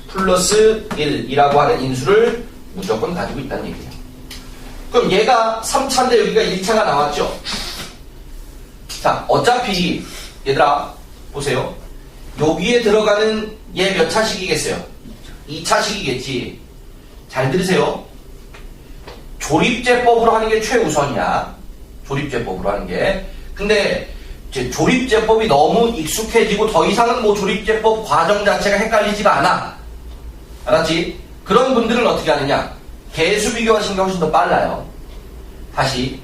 플러스 1이라고 하는 인수를 무조건 가지고 있다는 얘기예요. 그럼 얘가 3차인데 여기가 1차가 나왔죠? 자, 어차피 얘들아 보세요. 여기에 들어가는 얘 몇 차식이겠어요? 2차식이겠지. 잘 들으세요. 조립제법으로 하는 게 최우선이야. 조립제법으로 하는 게. 근데 이제 조립제법이 너무 익숙해지고 더 이상은 뭐 조립제법 과정 자체가 헷갈리지가 않아. 알았지? 그런 분들은 어떻게 하느냐? 개수 비교하시는 게 훨씬 더 빨라요. 다시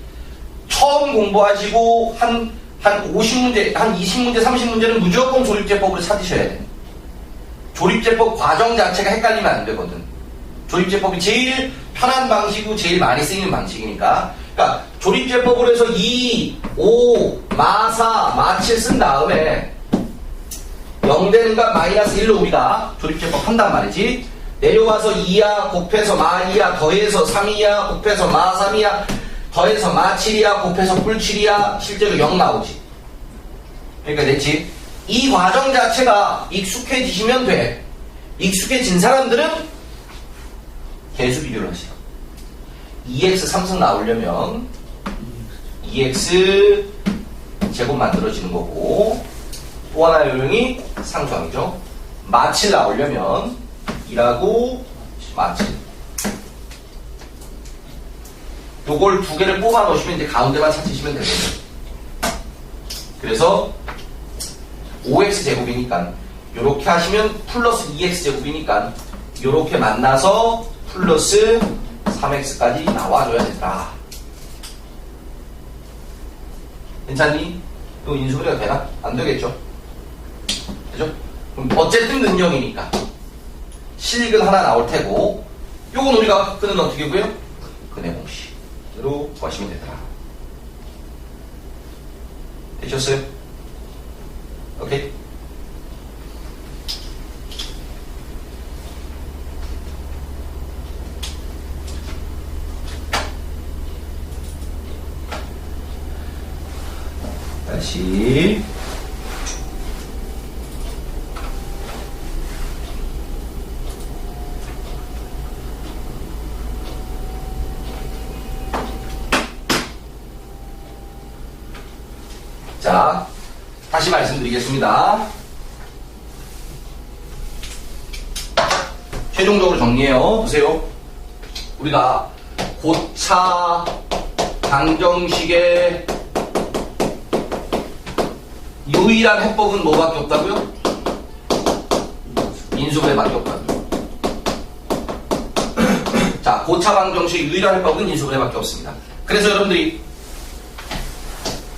처음 공부하시고 한 50문제, 한 20문제, 30문제는 무조건 조립제법으로 찾으셔야 돼. 조립제법 과정 자체가 헷갈리면 안 되거든. 조립제법이 제일 편한 방식이고 제일 많이 쓰이는 방식이니까. 그러니까 조립제법으로 해서 2, 5, 마 4, 마 7 쓴 다음에 0 되는 값 마이너스 1로 우리가 조립제법 한단 말이지. 내려와서 2야 곱해서 마 2야 더해서 3이야 곱해서 마 3이야 더해서 마 7이야 곱해서 뿔 7이야 실제로 0 나오지. 그러니까 됐지? 이 과정 자체가 익숙해지시면 돼. 익숙해진 사람들은 개수 비교를 하세요. 2x 3승 나오려면 2x 제곱 만들어지는 거고, 또 하나의 요령이 상수항이죠. 마 7 나오려면 2라고 마 7. 요걸 두 개를 뽑아 놓으시면 이제 가운데만 찾으시면 되거든요. 그래서 5x 제곱이니까 요렇게 하시면 플러스 2x 제곱이니까 요렇게 만나서 플러스 3x까지 나와줘야 된다. 괜찮니? 또 인수분해가 되나? 안 되겠죠? 그죠? 그럼 어쨌든 능력이니까 실익은 하나 나올 테고, 요건 우리가 끄는 어떻게 구해요? 근해 공식으로 구하시면 되더라. 되셨어요? 오케이? 다시 자, 다시 말씀드리겠습니다. 최종적으로 정리해요. 보세요. 우리가 고차 방정식의 유일한 해법은 뭐밖에 없다고요? 인수분해밖에 없다고요. 자, 고차 방정식의 유일한 해법은 인수분해밖에 없습니다. 그래서 여러분들이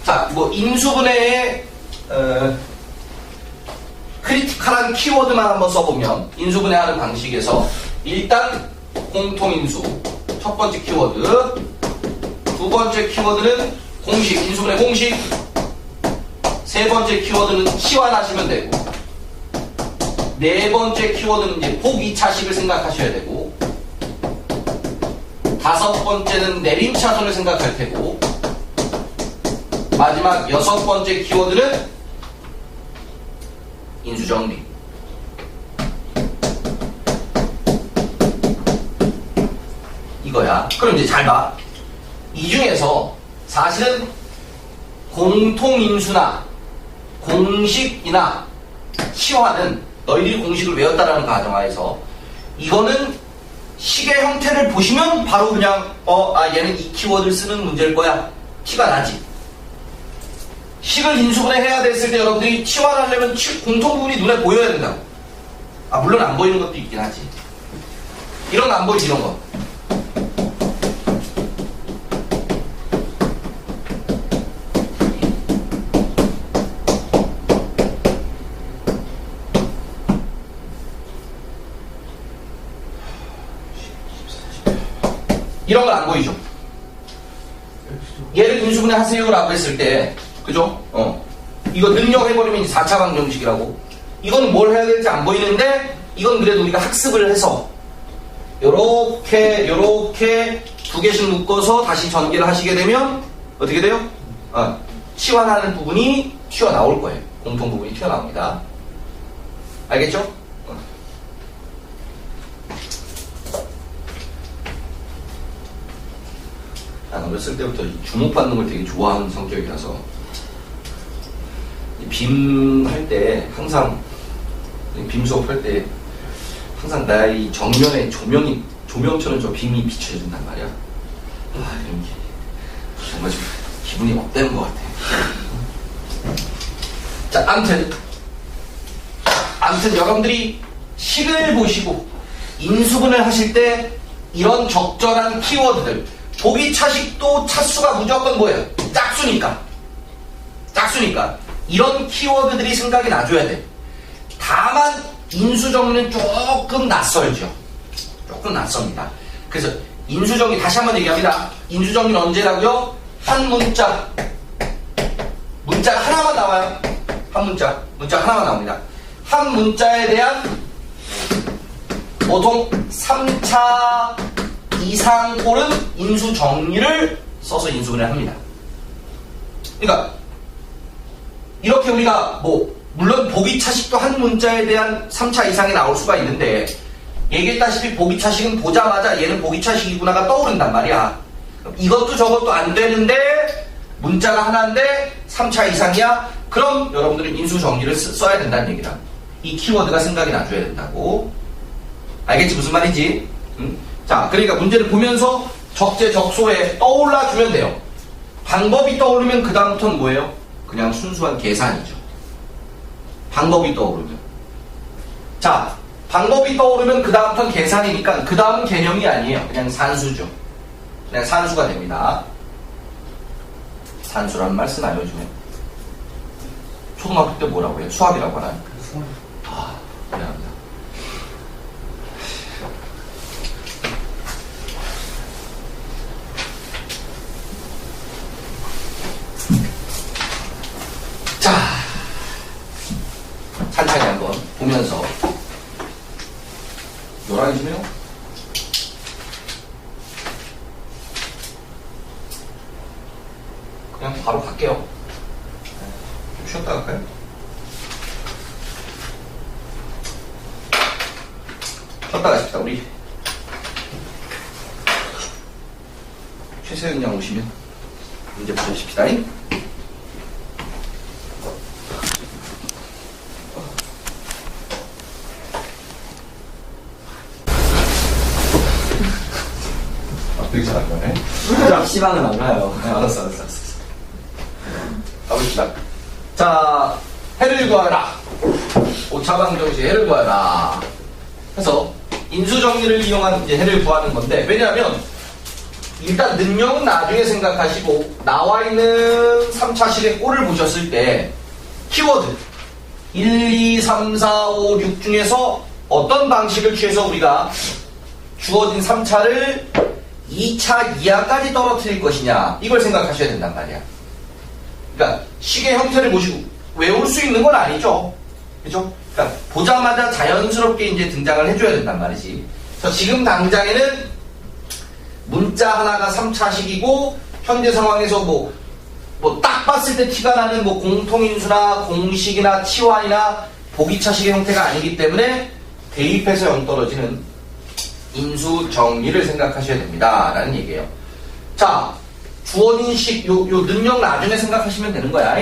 자, 뭐 인수분해의 크리티컬한 키워드만 한번 써보면, 인수분해하는 방식에서 일단 공통인수 첫 번째 키워드, 두 번째 키워드는 공식, 인수분해 공식, 세 번째 키워드는 치환하시면 되고, 네 번째 키워드는 이제 복 2차식을 생각하셔야 되고, 다섯 번째는 내림차순을 생각할 테고, 마지막 여섯 번째 키워드는 인수정리. 이거야. 그럼 이제 잘 봐. 이 중에서 사실은 공통인수나 공식이나 치환은 너희들이 공식을 외웠다라는 가정하에서 이거는 식의 형태를 보시면 바로 그냥 얘는 이 키워드를 쓰는 문제일 거야. 티가 나지. 식을 인수분해해야 됐을 때 여러분들이 치환하려면 공통부분이 눈에 보여야 된다고. 물론 안 보이는 것도 있긴 하지. 이런 거 안 보이지, 이런 거. 이런 건 안 보이죠? 얘를 인수분해 하세요라고 했을 때, 그죠? 이거 능력해버리면 4차 방정식이라고. 이건 뭘 해야 될지 안 보이는데, 이건 그래도 우리가 학습을 해서, 요렇게 두 개씩 묶어서 다시 전개를 하시게 되면, 어떻게 돼요? 치환하는 부분이 튀어나올 거예요. 공통 부분이 튀어나옵니다. 알겠죠? 난 어렸을 때부터 주목받는 걸 되게 좋아하는 성격이라서 빔 할 때 항상 빔 수업할 때 항상 나의 정면에 조명처럼 저 빔이 비춰준단 말이야. 이런 게 정말 좀 기분이 업되는 것 같아. 자, 아무튼 여러분들이 식을 보시고 인수분을 하실 때 이런 적절한 키워드들, 보기 차식도 차수가 무조건 뭐예요? 짝수니까 이런 키워드들이 생각이 나줘야 돼. 다만 인수정리는 조금 낯설죠. 조금 낯섭니다. 그래서 인수정리 다시 한번 얘기합니다. 인수정리는 언제라고요? 한 문자가 하나만 나와요. 한 문자 하나만 나옵니다. 한 문자에 대한 보통 3차 이상 꼴은 인수정리를 써서 인수분해를 합니다. 그러니까 이렇게 우리가 물론 보기차식도 한 문자에 대한 3차 이상이 나올 수가 있는데, 얘기했다시피 보기차식은 보자마자 얘는 보기차식이구나가 떠오른단 말이야. 이것도 저것도 안 되는데 문자가 하나인데 3차 이상이야? 그럼 여러분들은 인수정리를 써야 된다는 얘기다. 이 키워드가 생각이 나줘야 된다고. 알겠지? 무슨 말인지? 응? 자, 그러니까 문제를 보면서 적재적소에 떠올라주면 돼요. 방법이 떠오르면 그 다음부터는 뭐예요? 그냥 순수한 계산이죠. 방법이 떠오르면. 자, 방법이 떠오르면 그 다음부터는 계산이니까 그 다음은 개념이 아니에요. 그냥 산수죠. 그냥 산수가 됩니다. 산수라는 말 쓰나요, 요즘에? 초등학교 때 뭐라고 해요? 수학이라고 하나요? 미안합니다. 자, 찬찬히 한번 보면서 요란해지네요. 그냥 바로 갈게요. 좀 쉬었다 갈까요? 쉬었다 가십시다. 우리 최세현 양 오시면 문제 보셔십시다. 되게 잘할 거네. 시간은 안 가요. 알았어. 가봅시다. 자, 해를 구하라. 5차 방정식 해를 구하라. 해서 인수정리를 이용한 이제 해를 구하는 건데, 왜냐하면 일단 능력은 나중에 생각하시고 나와 있는 3차식의 꼴을 보셨을 때 키워드 1, 2, 3, 4, 5, 6 중에서 어떤 방식을 취해서 우리가 주어진 3차를 2차 이하까지 떨어뜨릴 것이냐, 이걸 생각하셔야 된단 말이야. 그러니까 식의 형태를 보시고 외울 수 있는 건 아니죠. 그죠? 그러니까 보자마자 자연스럽게 이제 등장을 해줘야 된단 말이지. 그래서 지금 당장에는 문자 하나가 3차식이고 현재 상황에서 뭐 딱 봤을 때 티가 나는 뭐 공통인수나 공식이나 치환이나 보기차식의 형태가 아니기 때문에 대입해서 0 떨어지는 인수 정리를 생각하셔야 됩니다. 라는 얘기예요. 자, 주어진식 요 능력 나중에 생각하시면 되는 거야.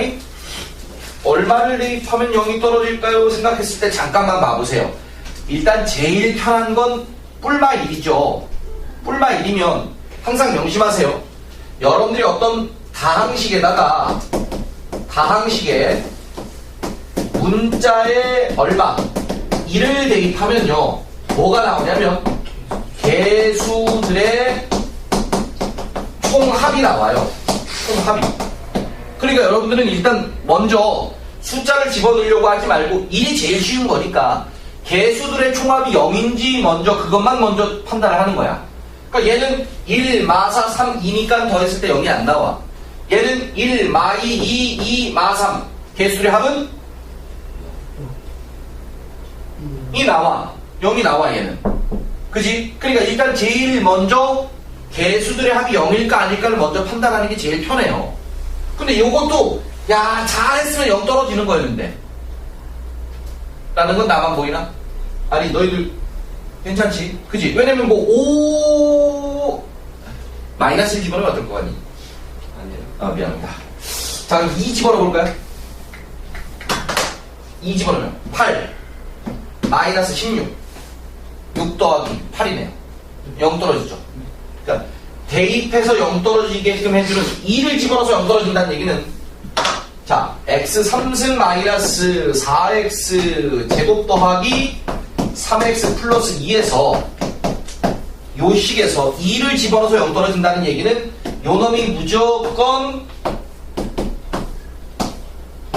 얼마를 대입하면 0이 떨어질까요? 생각했을 때 잠깐만 봐보세요. 일단 제일 편한 건 뿔마 1이죠. 뿔마 1이면 항상 명심하세요. 여러분들이 어떤 다항식에 문자에 얼마 1을 대입하면요 뭐가 나오냐면 개수들의 총합이 나와요. 총합이. 그러니까 여러분들은 일단 먼저 숫자를 집어넣으려고 하지 말고 1이 제일 쉬운 거니까 개수들의 총합이 0인지 그것만 먼저 판단을 하는 거야. 그러니까 얘는 1, 마4, 3, 2니까 더했을 때 0이 안 나와. 얘는 1, 마2, 2, 2, 마3 개수들의 합은 2 나와. 0이 나와 얘는. 그지? 그러니까 일단 제일 먼저 개수들의 합이 0일까 아닐까를 먼저 판단하는 게 제일 편해요. 근데 요것도 야 잘했으면 0 떨어지는 거였는데 라는 건 나만 보이나? 아니 너희들 괜찮지? 그지? 왜냐면 뭐 5 마이너스 1 집어넣으면 어떨 것 같니? 아니에요. 미안합니다. 자 그럼 2 집어넣어볼까요? 2 집어넣으면 8 마이너스 16 6 더하기 8이네요. 0 떨어지죠. 그러니까 대입해서 0 떨어지게끔 해주는 2를 집어넣어서 0 떨어진다는 얘기는 자 x 3승 마이너스 4x 제곱 더하기 3x 플러스 2에서 요 식에서 2를 집어넣어서 0 떨어진다는 얘기는 요 놈이 무조건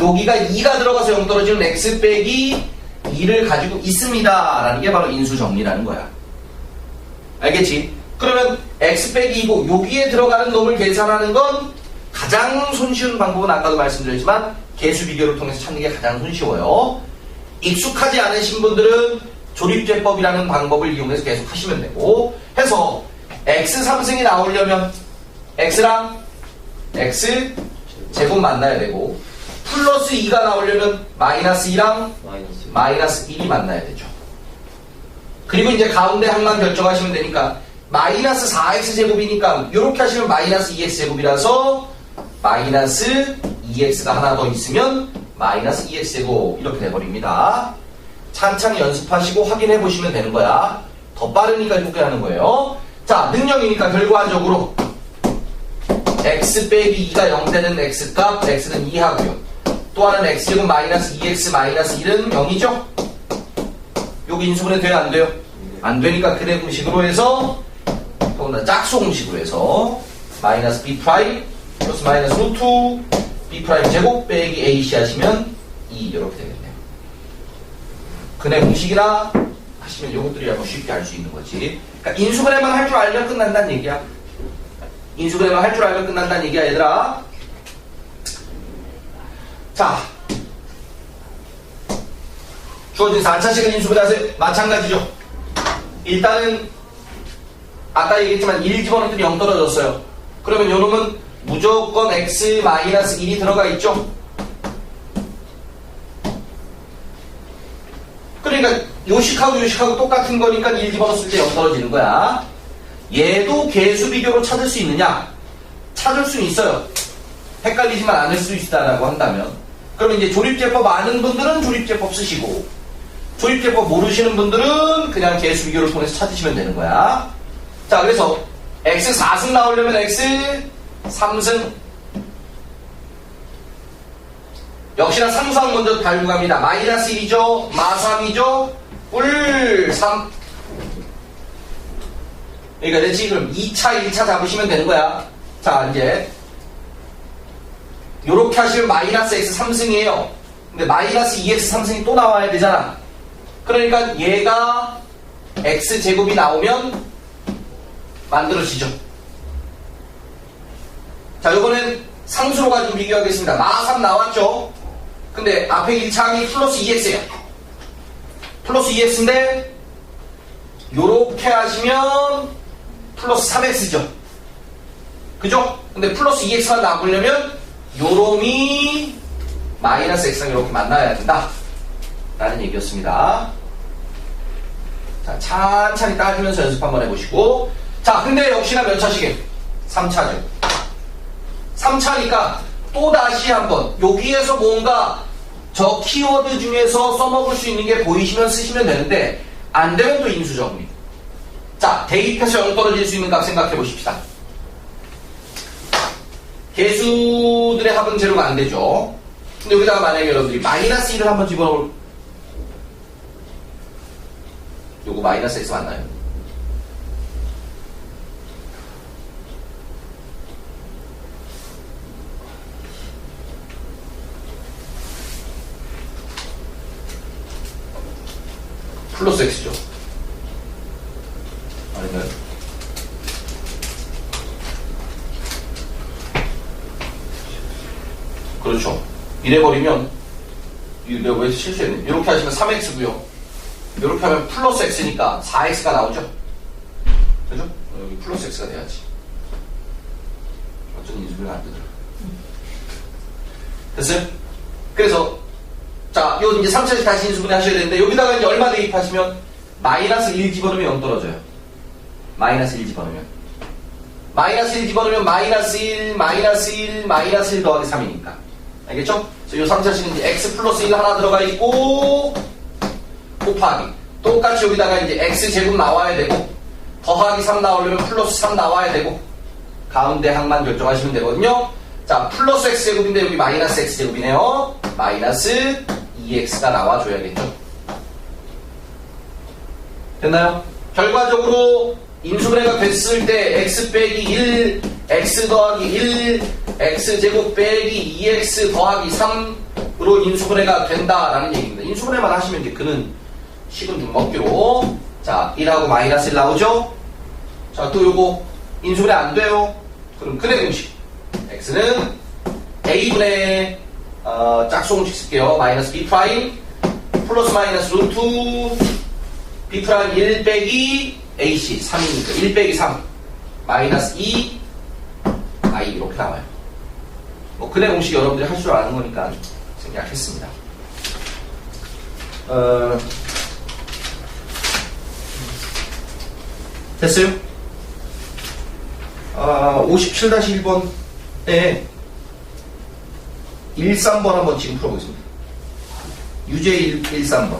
여기가 2가 들어가서 0 떨어지는 x 빼기 2를 가지고 있습니다 라는 게 바로 인수정리라는 거야. 알겠지? 그러면 x 빼기 2고 여기에 들어가는 놈을 계산하는 건 가장 손쉬운 방법은 아까도 말씀드렸지만 개수 비교를 통해서 찾는 게 가장 손쉬워요. 익숙하지 않으신 분들은 조립제법이라는 방법을 이용해서 계속 하시면 되고 해서 x 3승이 나오려면 x랑 x 제곱 만나야 되고 플러스 2가 나오려면 마이너스 2랑 마이너스 1이 만나야 되죠. 그리고 이제 가운데 항만 결정하시면 되니까 마이너스 4x 제곱이니까 이렇게 하시면 마이너스 2x 제곱이라서 마이너스 2x가 하나 더 있으면 마이너스 2x 제곱 이렇게 돼버립니다. 찬찬히 연습하시고 확인해 보시면 되는 거야. 더 빠르니까 이렇게 하는 거예요. 자, 능력이니까 결과적으로 x 빼기 2가 0 되는 x값 x는 2 하고요. 또 하나는 x제곱 마이너스 2x 마이너스 1은 0이죠? 여기 인수분해 돼요? 안 돼요? 안 되니까 그래 공식으로 해서 더군다나 짝수 공식으로 해서 마이너스 b 프라임 플러스 마이너스 루트 b 프라임 제곱 빼기 ac 하시면 2 이렇게 되겠네요. 근해 공식이나 하시면 이것들이 한번 쉽게 알 수 있는 거지. 그러니까 인수분해만 할 줄 알면 끝난다는 얘기야. 인수분해만 할 줄 알면 끝난다는 얘기야 얘들아. 자, 주어진 4차식을 인수분해하세요. 마찬가지죠. 일단은 아까 얘기했지만 1 집어넣더니 0 떨어졌어요. 그러면 요놈은 무조건 x 마이너스 1이 들어가 있죠. 그러니까 요식하고 똑같은 거니까 1 집어넣었을 때 0 떨어지는 거야. 얘도 개수 비교로 찾을 수 있느냐? 찾을 수는 있어요. 헷갈리지만 않을 수 있다라고 한다면. 그러면 이제 조립제법 아는 분들은 조립제법 쓰시고 조립제법 모르시는 분들은 그냥 개수 비교를 통해서 찾으시면 되는 거야. 자, 그래서 x 4승 나오려면 x 3승 역시나 상수항 먼저 달고 갑니다. 마이너스 1이죠. 마 3이죠. 뿔 3 그러니까 이제 지금 2차 1차 잡으시면 되는 거야. 자, 이제 요렇게 하시면 마이너스 x 3승이에요. 근데 마이너스 2x 3승이 또 나와야 되잖아. 그러니까 얘가 x 제곱이 나오면 만들어지죠. 자, 요거는 상수로 가지고 비교하겠습니다. 마 3 나왔죠. 근데 앞에 1차항이 플러스 2x예요. 플러스 2x인데 요렇게 하시면 플러스 3x죠. 그죠? 근데 플러스 2x만 나오려면 요놈이 마이너스 x랑 이렇게 만나야 된다 라는 얘기였습니다. 자, 찬찬히 따지면서 연습 한번 해보시고. 자, 근데 역시나 몇 차시게? 3차죠. 3차니까 또다시 한번 여기에서 뭔가 저 키워드 중에서 써먹을 수 있는 게 보이시면 쓰시면 되는데 안 되면 또 인수 정리. 자, 대입해서 0 떨어질 수 있는 값 생각해 보십시다. 개수들의 합은 제로가 안 되죠. 근데 여기다가 만약에 여러분들이 마이너스 1을 한번 집어넣을, 요거 마이너스 x 맞나요? 플러스 x죠. 아닌가요? 그렇죠. 이래버리면, 내가 왜 실수했네. 이렇게 하시면 3x고요. 이렇게 하면 플러스 x니까 4x가 나오죠. 그죠? 여기 플러스 x가 돼야지. 어쩐 인수분해 안 되더라. 됐어요? 그래서, 자, 요 이제 3차씩 다시 인수분해 하셔야 되는데, 여기다가 이제 얼마 대입하시면, 마이너스 1 집어넣으면 0 떨어져요. 마이너스 1 집어넣으면. 마이너스 1 집어넣으면 마이너스 1, 마이너스 1, 마이너스 1 더하기 3이니까. 알겠죠? 그래서 요 3차식은 이제 x 플러스 1 하나 들어가 있고, 곱하기. 똑같이 여기다가 이제 x제곱 나와야 되고, 더하기 3 나오려면 플러스 3 나와야 되고, 가운데 항만 결정하시면 되거든요. 자, 플러스 x제곱인데 여기 마이너스 x제곱이네요. 마이너스 2x가 나와줘야겠죠. 됐나요? 결과적으로 인수분해가 됐을 때 x 빼기 1, x 더하기 1, x제곱 빼기 2x 더하기 3으로 인수분해가 된다라는 얘기입니다. 인수분해만 하시면 이제 그는 식은 좀 먹기로. 자, 1하고 마이너스 1 나오죠? 자, 또 요거 인수분해 안 돼요? 그럼 근의 공식. x는 a분의 짝수공식 쓸게요. 마이너스 b 프라임 플러스 마이너스 루트 b 프라임 1 빼기 ac 3이니까 1 빼기 3 마이너스 2 i 이렇게 나와요. 뭐 근의 공식 여러분들이 할 줄 아는 거니까 생략했습니다. 됐어요? 57-1번에 13번 한번 지금 풀어보겠습니다. 유제 13번.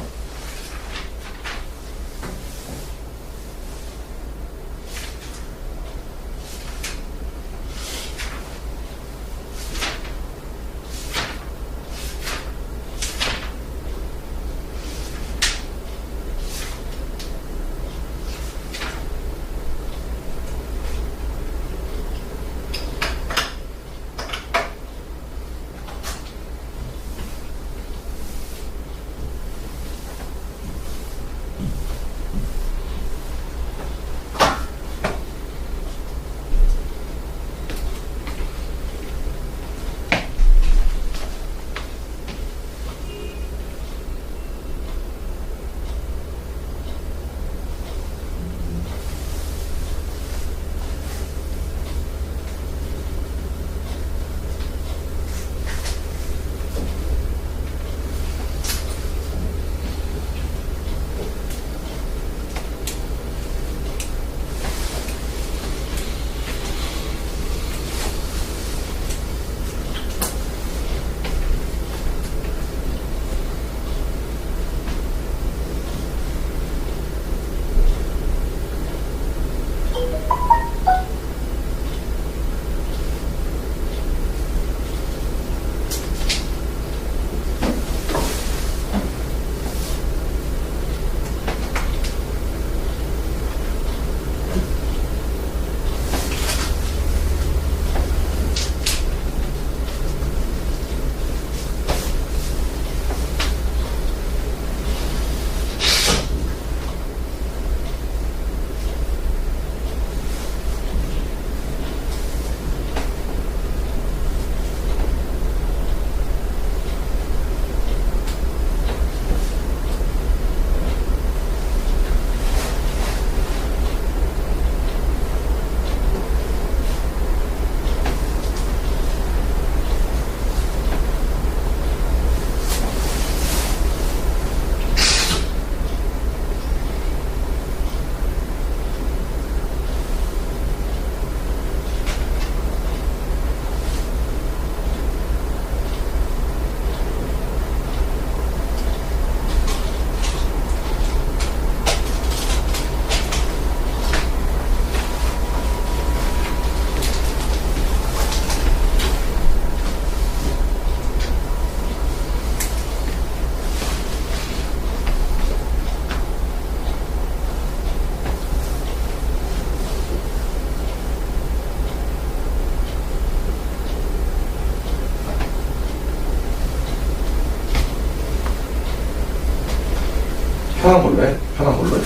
편한 걸로 해? 편한 걸로 해?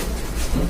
응?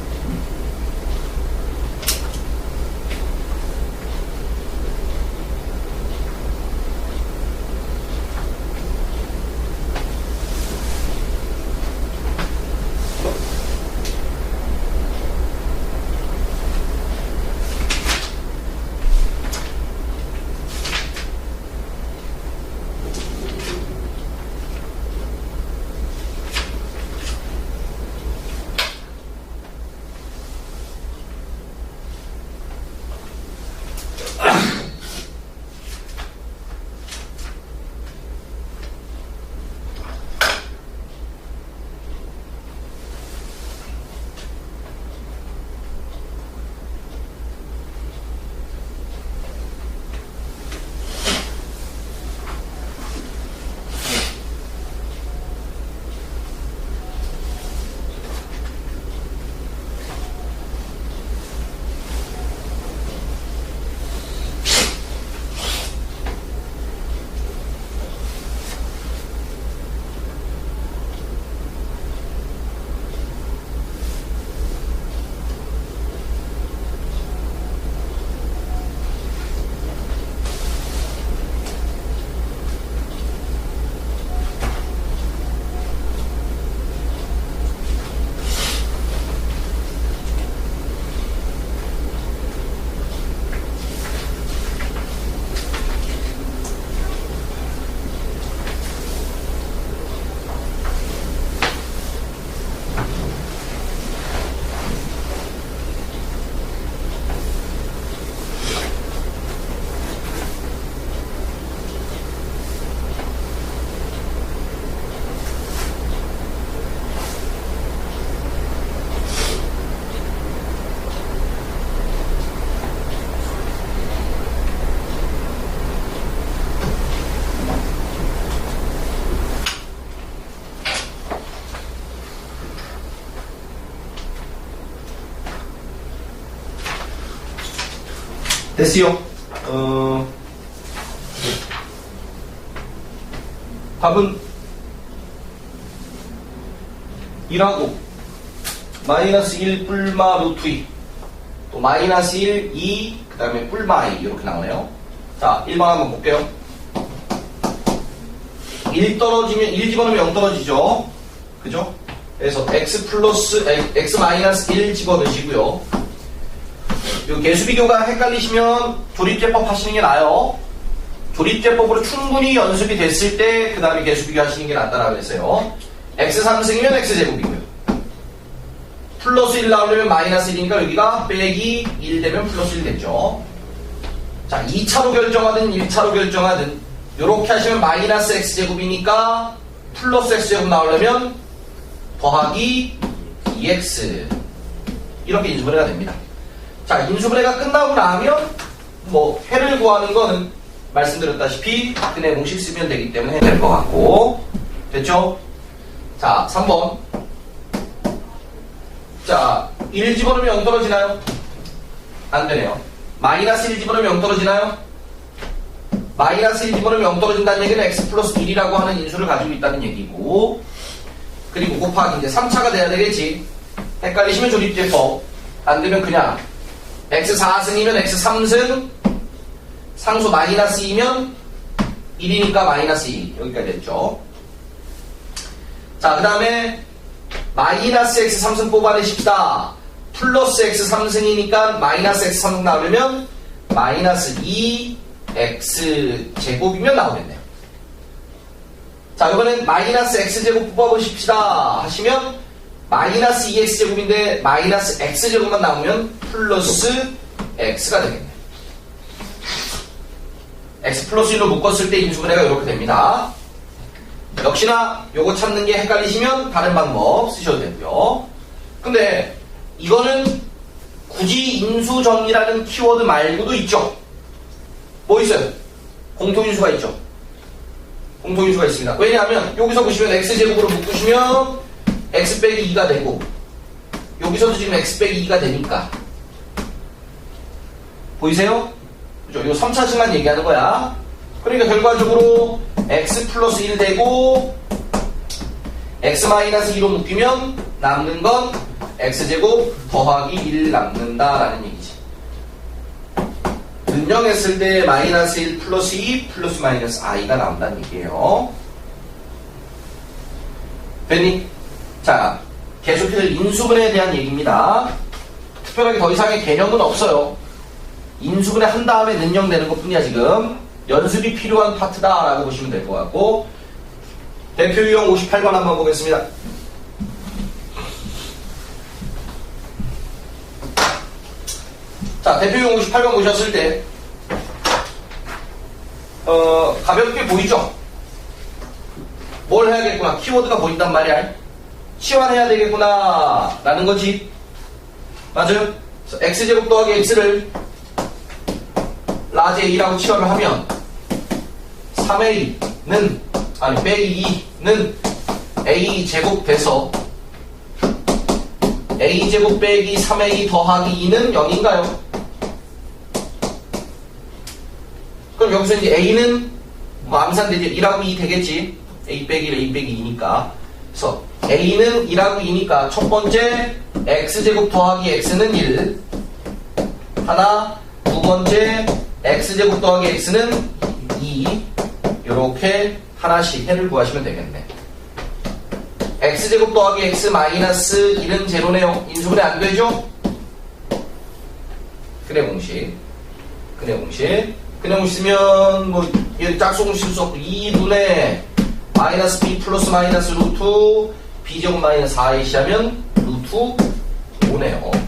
됐어요. 답은 1하고 마이너스 1 뿔마 루트 2, 또 마이너스 1, 2, 그 다음에 뿔마 i 이렇게 나오네요. 자, 1번 한번 볼게요. 1 떨어지면 1 집어넣으면 0 떨어지죠. 그죠? 그래서 x 플러스 x 마이너스 1 집어넣으시고요. 이 개수비교가 헷갈리시면 조립제법 하시는 게 나아요. 조립제법으로 충분히 연습이 됐을 때 그 다음에 개수비교 하시는 게 낫다라고 했어요. x 3승이면 x제곱이고요. 플러스 1 나오려면 마이너스 1이니까 여기가 빼기 1 되면 플러스 1 됐죠. 자, 2차로 결정하든 1차로 결정하든 이렇게 하시면 마이너스 x제곱이니까 플러스 x제곱 나오려면 더하기 2x 이렇게 인수분해가 됩니다. 자, 인수분해가 끝나고 나면 뭐 해를 구하는 거는 말씀드렸다시피 근해 공식 쓰면 되기 때문에 해야 될 것 같고, 됐죠? 자, 3번. 자, 1 집어넣으면 0 떨어지나요? 안 되네요. 마이너스 1 집어넣으면 0 떨어지나요? 마이너스 1 집어넣으면 0 떨어진다는 얘기는 x 플러스 1이라고 하는 인수를 가지고 있다는 얘기고, 그리고 곱하기 이제 3차가 돼야 되겠지. 헷갈리시면 조립제법, 안 되면 그냥 x 4승이면 x 3승, 상수 마이너스 2면 1이니까 마이너스 2 여기까지 됐죠. 자, 그 다음에 마이너스 x 3승 뽑아내십시다. 플러스 x 3승이니까 마이너스 x 3승 나오려면 마이너스 2x 제곱이면 나오겠네요. 자, 이번엔 마이너스 x 제곱 뽑아보십시다 하시면 마이너스 2x 제곱인데 마이너스 x 제곱만 나오면 플러스 x가 되겠네요. x 플러스 1로 묶었을 때 인수분해가 이렇게 됩니다. 역시나 요거 찾는 게 헷갈리시면 다른 방법 쓰셔도 되고요. 근데 이거는 굳이 인수정리라는 키워드 말고도 있죠. 뭐 있어요? 공통인수가 있죠. 공통인수가 있습니다. 왜냐하면 여기서 보시면 x제곱으로 묶으시면 x 빼기 2가 되고 여기서도 지금 x 빼기 2가 되니까 보이세요? 그죠? 요 3차식만 얘기하는 거야. 그러니까 결과적으로 x 플러스 1 되고 x 마이너스 2로 묶이면 남는 건 x제곱 더하기 1 남는다라는 얘기지. 변형했을 때 마이너스 1 플러스 2 플러스 마이너스 i가 나온다는 얘기예요. 됐니? 자, 계속해서 인수분해에 대한 얘기입니다. 특별하게 더 이상의 개념은 없어요. 인수분해 한 다음에 능력내는 것 뿐이야 지금. 연습이 필요한 파트다라고 보시면 될 것 같고, 대표 유형 58번 한번 보겠습니다. 자, 대표 유형 58번 보셨을 때 가볍게 보이죠? 뭘 해야겠구나, 키워드가 보인단 말이야. 치환해야 되겠구나 라는 거지. 맞아요? x제곱 더하기 x를 라지 a라고 치환을 하면 3a는 아니 빼기 2는 a제곱 돼서 a제곱 빼기 3a 더하기 2는 0인가요? 그럼 여기서 이제 a는 뭐 암산되지, 1하고 2 되겠지. a 빼기 1, a 빼기 2니까. 그래서 a는 1하고 2니까 첫 번째 x제곱 더하기 x는 1 하나, 두 번째 x제곱 더하기 x는 2, 요렇게 하나씩 해를 구하시면 되겠네. x제곱 더하기 x 마이너스 1은 제로네요. 인수분해 안 되죠? 근해 공식. 근해 공식이면 뭐 짝수공 실수 없고 2분의 마이너스 b 플러스 마이너스 루트 b제곱 마이너스 4ac 하면 루트 5네요.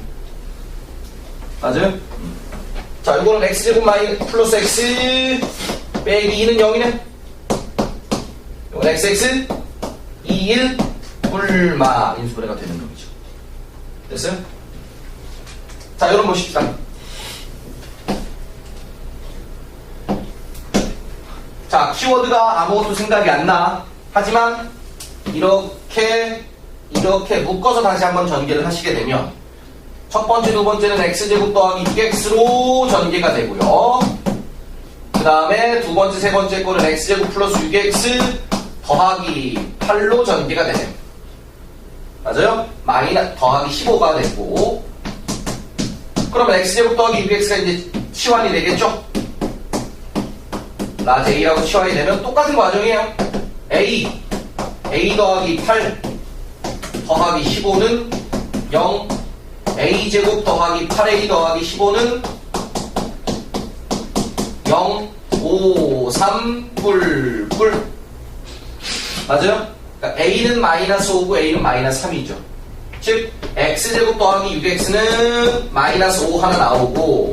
맞아요? 자, 이거는 x제곱 마이너스 플러스 x 빼기 2는 0이네. 이건 xx 2, 1 뿔마 인수분해가 되는 놈이죠. 됐어요? 자, 이런 보십시다. 자, 키워드가 아무것도 생각이 안 나. 하지만 이렇게 묶어서 다시 한번 전개를 하시게 되면 첫 번째, 두 번째는 x제곱 더하기 6x로 전개가 되고요. 그 다음에 두 번째, 세 번째 거는 x제곱 플러스 6x 더하기 8로 전개가 되네요. 맞아요? 더하기 15가 되고, 그러면 x제곱 더하기 6x가 이제 치환이 되겠죠? 라지 a라고 치환이 되면 똑같은 과정이에요. a 더하기 8 더하기 15는 0, a제곱 더하기 8a 더하기 15는 0, 5, 3, 뿔. 맞아요? 그러니까 a는 마이너스 5고 a는 마이너스 3이죠. 즉 x제곱 더하기 6x는 마이너스 5 하나 나오고,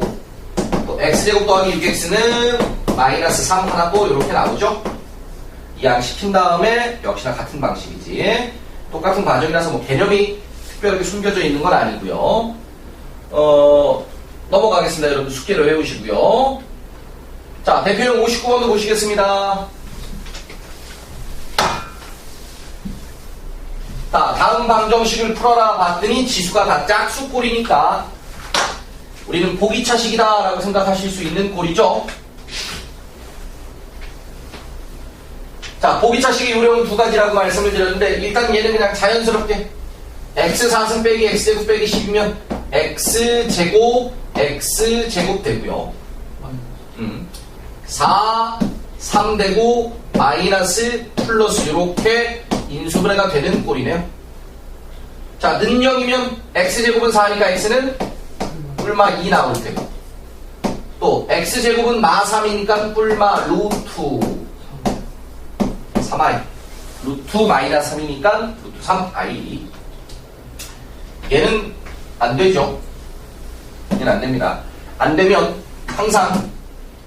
또 x제곱 더하기 6x는 마이너스 3 하나고 이렇게 나오죠? 이항시킨 다음에 역시나 같은 방식이지. 똑같은 과정이라서 뭐 개념이 특별하게 숨겨져 있는 건 아니고요. 넘어가겠습니다. 여러분 숙제를 외우시고요. 자, 대표형 59번도 보시겠습니다. 자, 다음 방정식을 풀어라 봤더니 지수가 다 짝수꼴이니까 우리는 보기차식이다 라고 생각하실 수 있는 꼴이죠. 자, 보기차식의 요령은 두 가지라고 말씀을 드렸는데, 일단 얘는 그냥 자연스럽게 x4승 빼기 x제곱 빼기 10이면 x제곱 되고요. 4, 3 되고 마이너스 플러스 이렇게 인수분해가 되는 꼴이네요. 자, 능력이면 x제곱은 4니까 x는 뿔마 2 나올 테고, 또 x제곱은 마 3이니까 뿔마 루트 3i, 루트 마이너스 3이니까 루트 3i. 얘는 안 되죠. 얘는 안 됩니다. 안 되면 항상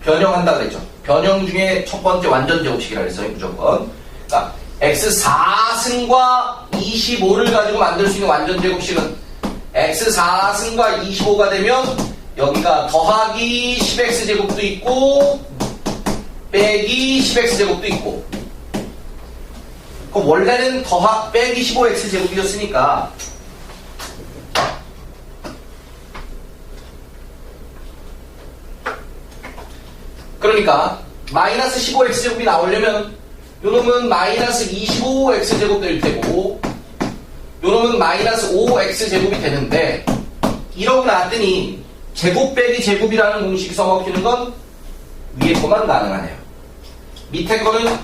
변형한다 그랬죠. 변형 중에 첫 번째 완전 제곱식이라 그랬어요. 무조건. 그러니까 x4승과 25를 가지고 만들 수 있는 완전 제곱식은 x4승과 25가 되면 여기가 더하기 10x제곱도 있고 빼기 10x제곱도 있고, 그럼 원래는 빼기 15x제곱이었으니까 그러니까 마이너스 15x제곱이 나오려면 요놈은 마이너스 25x제곱 될 테고, 요놈은 마이너스 5x제곱이 되는데 이러고 나왔더니 제곱 빼기 제곱이라는 공식이 써먹히는 건 위에 거만 가능하네요. 밑에 거는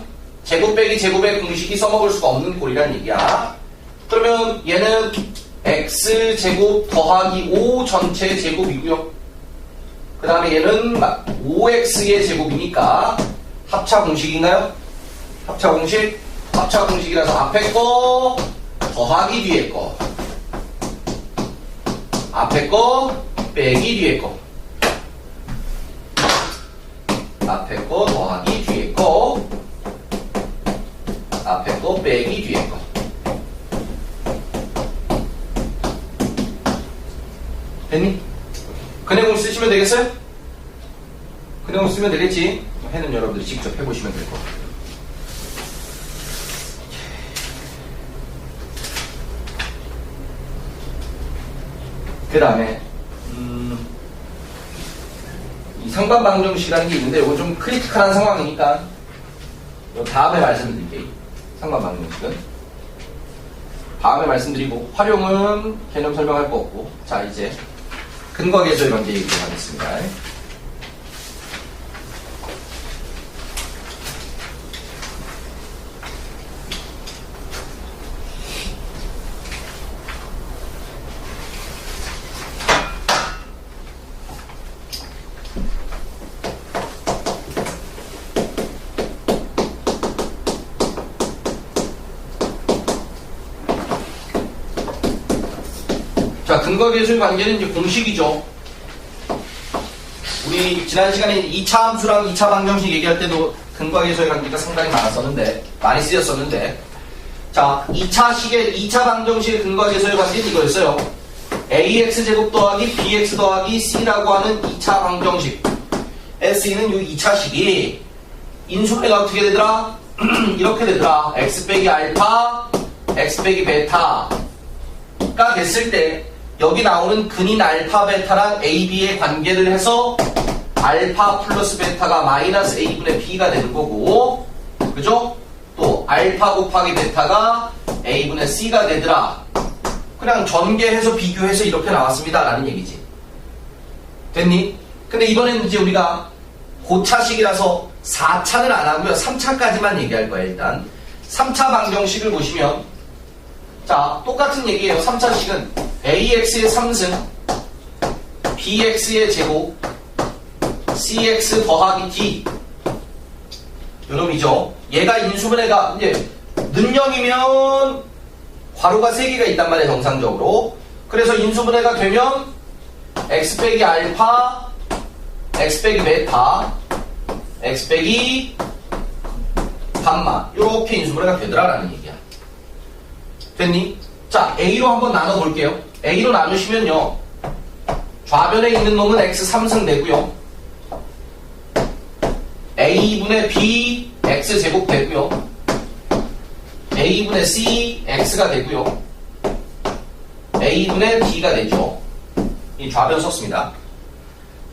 제곱 빼기 제곱의 공식이 써먹을 수가 없는 꼴이란 얘기야. 그러면 얘는 x제곱 더하기 5 전체 제곱이고요. 그 다음에 얘는 5x의 제곱이니까 합차 공식인가요? 합차 공식? 합차 공식이라서 앞에 거 더하기 뒤에 거, 앞에 거 빼기 뒤에 거, 앞에 거 더하기 뒤에 거, 앞에 거 빼기 뒤에 거. 됐니? 근해공 쓰시면 되겠어요? 근해공 쓰면 되겠지? 해는 여러분들이 직접 해보시면 될 것 같아요. 그 다음에 이 상관방정식이라는 게 있는데 이건 좀 크리티컬한 상황이니까 다음에 말씀드릴게요. 상관방정식은 다음에 말씀드리고 활용은 개념 설명할 거 없고, 자 이제 근거 계절 관계 얘기를 하겠습니다. 자, 근거계술 관계는 이제 공식이죠. 우리 지난 시간에 2차 함수랑 2차 방정식 얘기할 때도 근거계술 관계가 상당히 많이 쓰였었는데, 자, 2차 방정식의 근거계술 관계는 이거였어요. ax제곱 더하기 bx 더하기 c라고 하는 2차 방정식. SE는 이 2차식이 인수분해가 어떻게 되더라? 이렇게 되더라. x 빼기 알파, x 빼기 베타가 됐을 때 여기 나오는 근인 알파 베타랑 AB의 관계를 해서 알파 플러스 베타가 마이너스 A분의 B가 되는 거고, 그죠? 또 알파 곱하기 베타가 A분의 C가 되더라. 그냥 전개해서 비교해서 이렇게 나왔습니다 라는 얘기지. 됐니? 근데 이번에는 이제 우리가 고차식이라서 4차는 안 하고요. 3차까지만 얘기할 거야. 일단 3차 방정식을 보시면, 자, 똑같은 얘기예요. 3차식은 AX의 3승, BX의 제곱, CX 더하기 D. 요놈이죠. 얘가 인수분해가 이제 는영이면 괄호가 3개가 있단 말이에요. 정상적으로. 그래서 인수분해가 되면 X 빼기 알파, X 빼기 베타, X 빼기 감마, 요렇게 인수분해가 되더라라는 얘기야. 됐니? 자, A로 한번 나눠볼게요. A로 나누시면요, 좌변에 있는 놈은 X 3승 되고요, A분의 B X제곱 되고요, A분의 C X가 되고요, A분의 D가 되죠. 이 좌변 썼습니다.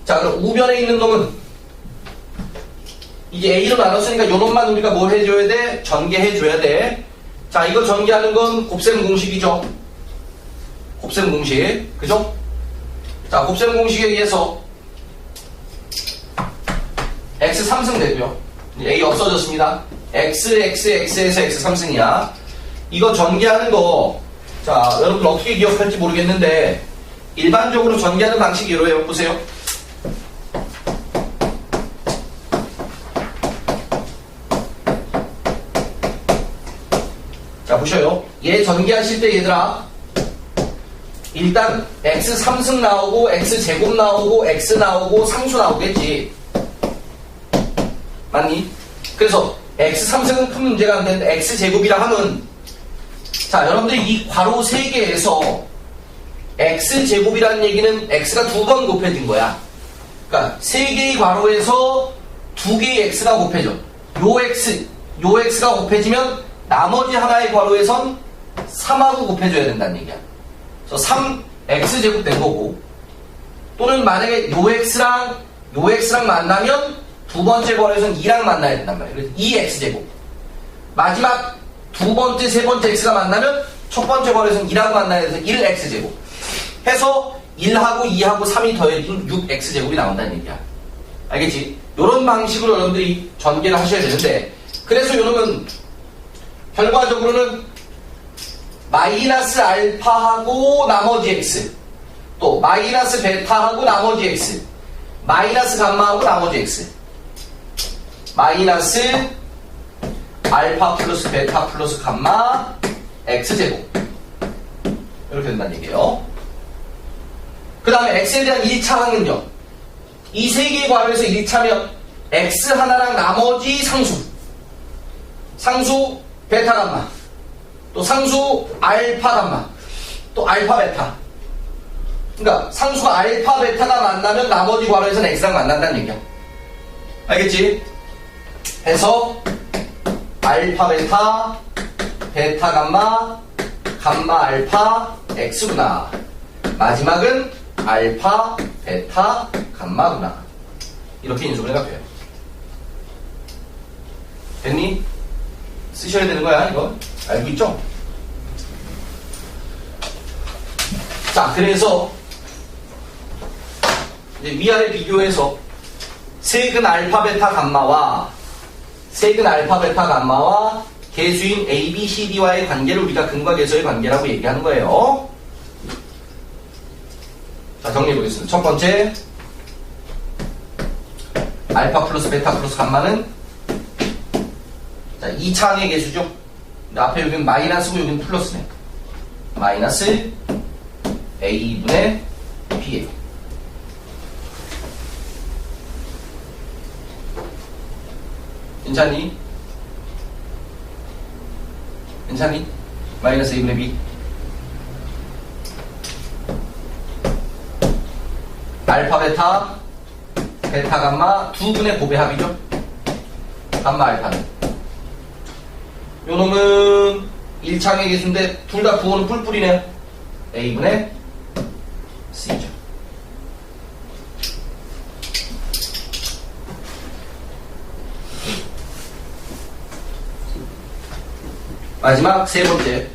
자, 그럼 우변에 있는 놈은 이제 A로 나눴으니까 요 놈만 우리가 뭘 해줘야 돼? 전개해줘야 돼. 자, 이거 전개하는 건 곱셈 공식이죠. 곱셈 공식. 그죠? 자, 곱셈 공식에 의해서 X 3승 되고요. A 없어졌습니다. X에서 X 3승이야. 이거 전개하는 거, 자, 여러분 어떻게 기억할지 모르겠는데, 일반적으로 전개하는 방식이 이래요. 보세요. 자, 보셔요. 얘 전개하실 때 얘들아, 일단 X 3승 나오고 X 제곱 나오고 X 나오고 상수 나오겠지. 맞니? 그래서 X 3승은 큰 문제가 안 되는데 X 제곱이라 하면, 자, 여러분들이 이 괄호 3개에서 X 제곱이라는 얘기는 X가 2번 곱해진 거야. 그러니까 3개의 괄호에서 2개의 X가 곱해져. 요 X가 곱해지면 나머지 하나의 괄호에선 3하고 곱해줘야 된다는 얘기야. 그래서 3X제곱 된 거고, 또는 만약에 요 X랑 만나면 두 번째 괄호에선 2랑 만나야 된단 말이야. 그래서 2X제곱. 마지막 두 번째, 세 번째 X가 만나면 첫 번째 괄호에서는 2라고 만나야 돼서 1x제곱 해서 1하고 2하고 3이 더해진 6x제곱이 나온다는 얘기야. 알겠지? 이런 방식으로 여러분들이 전개를 하셔야 되는데, 그래서 요놈은 결과적으로는 마이너스 알파하고 나머지 x, 또 마이너스 베타하고 나머지 x, 마이너스 감마하고 나머지 x, 마이너스 알파 플러스 베타 플러스 감마 x제곱, 이렇게 된다는 얘기예요. 그 다음에 x에 대한 1차 항은요, 이 세 개의 괄호에서 1차면 x 하나랑 나머지 상수 베타 감마, 또 상수 알파 감마, 또 알파 베타. 그러니까 상수가 알파 베타가 만나면 나머지 괄호에서는 x랑 만난다는 얘기야. 알겠지? 해서 알파 베타, 베타 감마, 감마 알파 x구나. 마지막은 알파 베타 감마구나. 이렇게 인수분해가 돼요. 됐니? 쓰셔야 되는 거야, 이거. 알고 있죠? 자, 그래서 이제 위아래 비교해서 세근 알파 베타 감마와 계수인 A, B, C, D와의 관계를 우리가 근과 계수의 관계라고 얘기하는 거예요. 자, 정리해 보겠습니다. 첫 번째, 알파 플러스 베타 플러스 감마는, 자, 2차항의 계수죠. 근데 앞에 여기는 마이너스고 여기는 플러스네. 마이너스 A분의 B에. 괜찮니? 괜찮니? 마이너스 A분의 B. 알파 베타, 베타 감마 두 분의 곱의 합이죠. 감마 알파는. 요 놈은 1차항의 계수인데 둘 다 부호는 뿔뿔이네요. A분의 C죠. 마지막 세 번째,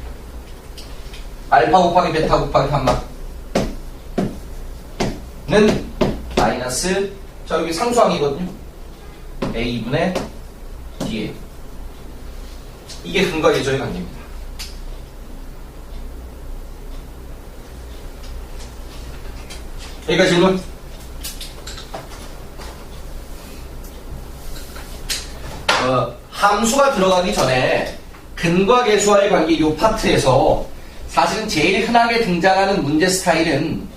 알파 곱하기 베타 곱하기 감마는 마이너스, 자 여기 상수항이거든요. A분의 D에. 이게 근과 계수의 관계입니다. 여기까지 질문? 함수가 들어가기 전에 근과 계수와의 관계 이 파트에서 사실은 제일 흔하게 등장하는 문제 스타일은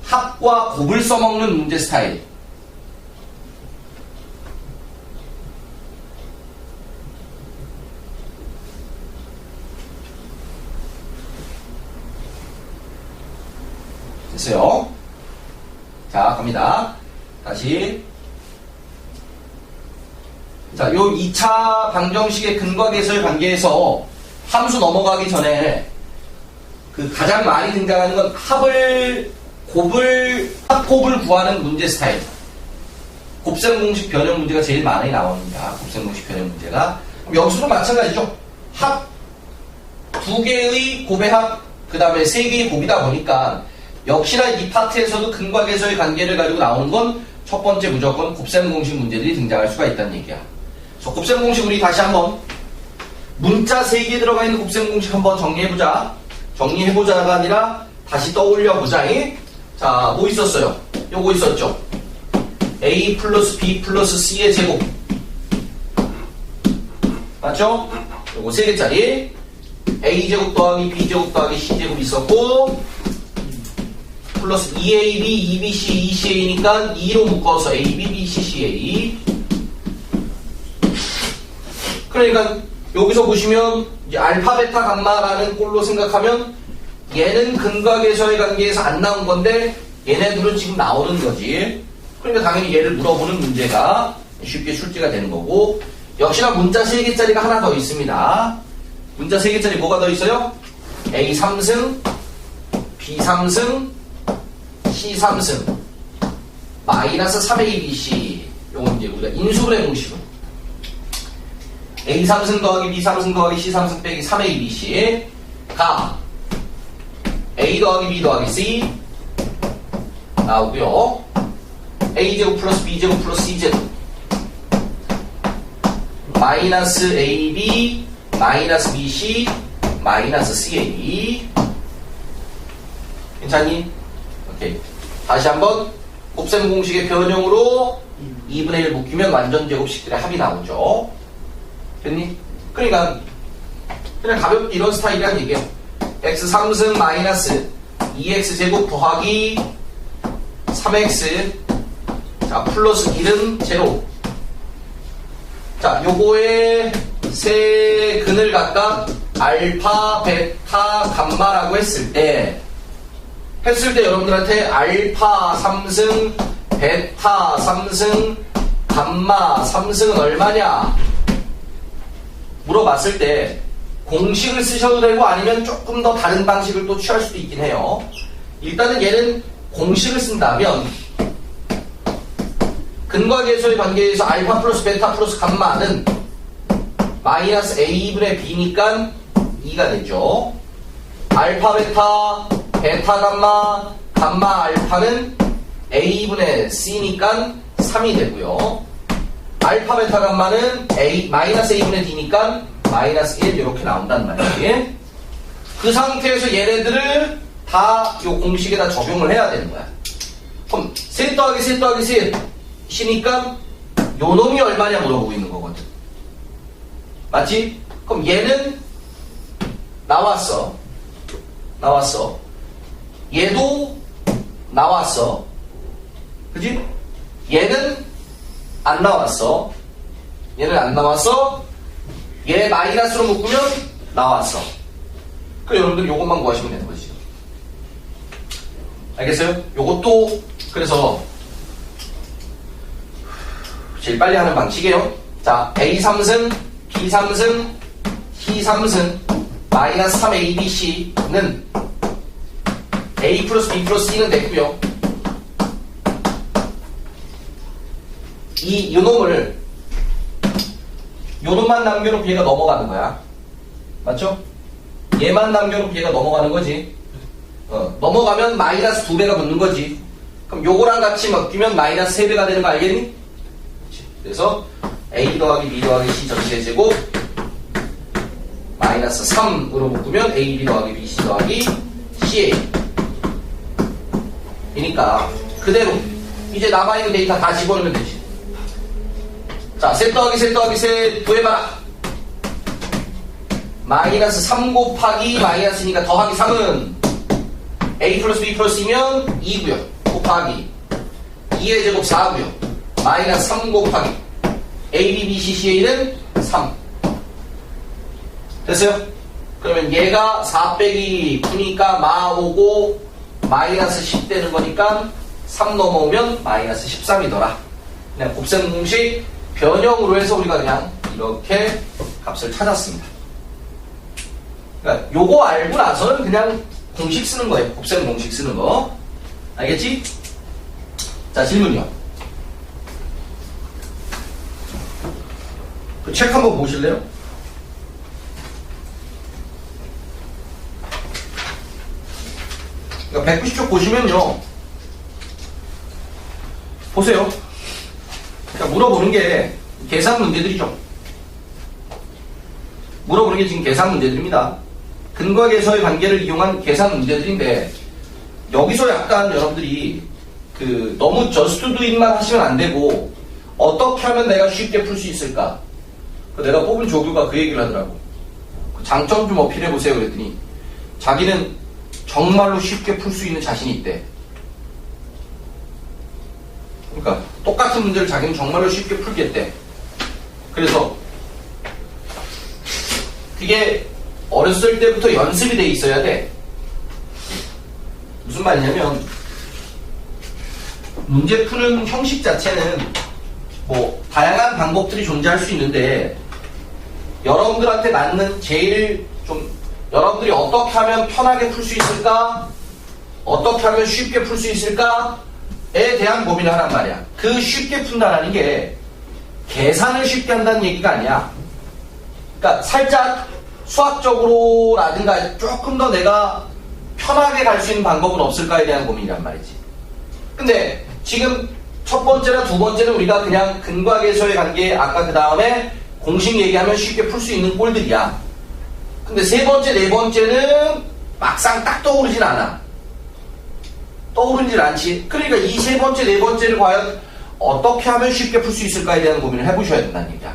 합과 곱을 써먹는 문제 스타일. 됐어요? 자, 갑니다. 다시. 자, 요 2차 방정식의 근과 계수의 관계에서 함수 넘어가기 전에 그 가장 많이 등장하는 건 합곱을 구하는 문제 스타일. 곱셈 공식 변형 문제가 제일 많이 나옵니다. 곱셈 공식 변형 문제가. 여기서도 마찬가지죠. 합 두 개의 곱의 합, 그 다음에 세 개의 곱이다 보니까 역시나 이 파트에서도 근과 계수의 관계를 가지고 나오는 건 첫 번째 무조건 곱셈 공식 문제들이 등장할 수가 있다는 얘기야. 그래서 곱셈 공식 우리 다시 한번 문자 3개 들어가 있는 곱셈 공식 한번 정리해보자. 정리해보자가 아니라 다시 떠올려보자. 자, 뭐 있었어요? 요거 있었죠? A 플러스 B 플러스 C의 제곱. 맞죠? 요거 3개짜리 A제곱 더하기 B제곱 더하기 C제곱 있었고, 플러스 2AB, 2BC, 2CA니까 2로 묶어서 AB, BC, CA. 그러니까 여기서 보시면 이제 알파, 베타, 감마라는 꼴로 생각하면 얘는 근과 계수의 관계에서 안 나온 건데 얘네들은 지금 나오는 거지. 그러니까 당연히 얘를 물어보는 문제가 쉽게 출제가 되는 거고, 역시나 문자 3개짜리가 하나 더 있습니다. 문자 3개짜리 뭐가 더 있어요? A 3승, B 3승, C 3승, 마이너스 3ABC. 요건 이제 우리가 인수분해 공식으로 A 3승 더하기 B 3승 더하기 C 3승 빼기 3ABC. 가 A 더하기 B 더하기 C 나오고요. A제곱 플러스 B제곱 플러스 C제곱 마이너스 AB 마이너스 BC 마이너스 CA. 괜찮니? 오케이. 다시 한번 곱셈 공식의 변형으로 2분의 1 묶이면 완전 제곱식들의 합이 나오죠. 됐니? 그러니까 그냥 가볍게 이런 스타일이란 얘기예요. x 3승 마이너스 2x 제곱 더하기 3x 자 플러스 1은 제로. 자 요거의 세 근을 각각 알파, 베타, 감마라고 했을 때 여러분들한테 알파 3승, 베타 3승, 감마 3승은 얼마냐 물어봤을 때 공식을 쓰셔도 되고 아니면 조금 더 다른 방식을 또 취할 수도 있긴 해요. 일단은 얘는 공식을 쓴다면 근과 계수의 관계에서 알파 플러스 베타 플러스 감마는 마이너스 a분의 b니까 2가 되죠. 알파 베타, 베타 감마, 감마 알파는 a분의 c니까 3이 되고요. 알파 베타 감마는 마이너스 a분의 d니까 마이너스 1 이렇게 나온단 말이에요. 그 상태에서 얘네들을 다 이 공식에다 적용을 해야 되는 거야. 그럼 셋 더하기 셋 더하기 셋 시니까 요 놈이 얼마냐 물어보고 있는 거거든. 맞지? 그럼 얘는 나왔어. 얘도 나왔어. 그지? 얘는 안 나왔어. 얘 마이너스로 묶으면 나왔어. 그럼 여러분들 요것만 구하시면 되는 거지. 알겠어요? 요것도 그래서 제일 빨리 하는 방식이에요. 자, A 3승, B 3승, C 3승, 마이너스 3ABC는 A 플러스 B 플러스 C는 됐고요. 요 놈만 남겨놓고 얘가 넘어가는 거야. 맞죠? 얘만 남겨놓고 얘가 넘어가는 거지. 넘어가면 마이너스 2배가 붙는 거지. 그럼 요거랑 같이 묶이면 마이너스 3배가 되는 거 알겠니? 그래서 A 더하기 B 더하기 C 전체 제곱 마이너스 3으로 묶으면 A, B 더하기 B, C 더하기 CA 이니까 그대로 이제 남아있는 데이터 다 집어넣으면 되지. 자, 셋 더하기 셋 더하기 셋 구해봐라. 마이너스 3 곱하기 마이너스니까 더하기 3은 A 플러스 B 플러스 C면 2고요. 곱하기 2의 제곱 4고요. 마이너스 3 곱하기 A, B, B, C, CA는 3. 됐어요? 그러면 얘가 4 빼기 9니까 마오고 마이너스 10 되는 거니까 3 넘어오면 마이너스 13이더라. 그냥 곱셈 공식 변형으로 해서 우리가 그냥 이렇게 값을 찾았습니다. 그러니까 요거 알고 나서는 그냥 공식 쓰는 거예요. 곱셈 공식 쓰는 거. 알겠지? 자, 질문이요. 그 책 한번 보실래요? 그러니까 190쪽 보시면요. 보세요. 그러니까 물어보는 게 계산 문제들이죠. 물어보는 게 지금 계산 문제들입니다. 근과 계서의 관계를 이용한 계산 문제들인데 여기서 약간 여러분들이 너무 just do it만 하시면 안 되고 어떻게 하면 내가 쉽게 풀 수 있을까? 내가 뽑은 조교가 그 얘기를 하더라고. 장점 좀 어필해보세요 그랬더니 자기는 정말로 쉽게 풀 수 있는 자신이 있대. 그러니까 똑같은 문제를 자기는 정말로 쉽게 풀겠대. 그래서 그게 어렸을 때부터 연습이 돼 있어야 돼. 무슨 말이냐면 문제 푸는 형식 자체는 뭐 다양한 방법들이 존재할 수 있는데 여러분들한테 맞는 제일 좀 여러분들이 어떻게 하면 편하게 풀 수 있을까? 어떻게 하면 쉽게 풀 수 있을까? 에 대한 고민을 하란 말이야. 그 쉽게 푼다라는 게 계산을 쉽게 한다는 얘기가 아니야. 그러니까 살짝 수학적으로라든가 조금 더 내가 편하게 갈 수 있는 방법은 없을까에 대한 고민이란 말이지. 근데 지금 첫 번째나 두 번째는 우리가 그냥 근과 계수의 관계, 아까 그 다음에 공식 얘기하면 쉽게 풀 수 있는 꼴들이야. 근데 세 번째, 네 번째는 막상 딱 떠오르진 않아. 떠오르질 않지. 그러니까 이 세 번째, 네 번째를 과연 어떻게 하면 쉽게 풀 수 있을까에 대한 고민을 해보셔야 된다는 얘기야.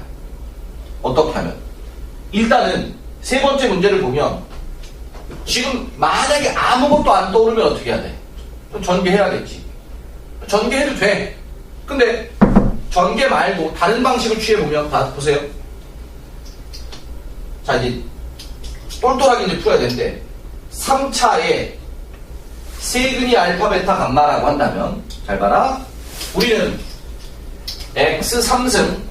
어떻게 하면. 일단은 세 번째 문제를 보면 지금 만약에 아무것도 안 떠오르면 어떻게 해야 돼? 전개해야겠지. 전개해도 돼. 근데 전개 말고 다른 방식을 취해보면 보세요. 자, 이제 똘똘하게 이제 풀어야 되는데 3차에 세근이 알파, 베타, 감마라고 한다면 잘 봐라. 우리는 x 3승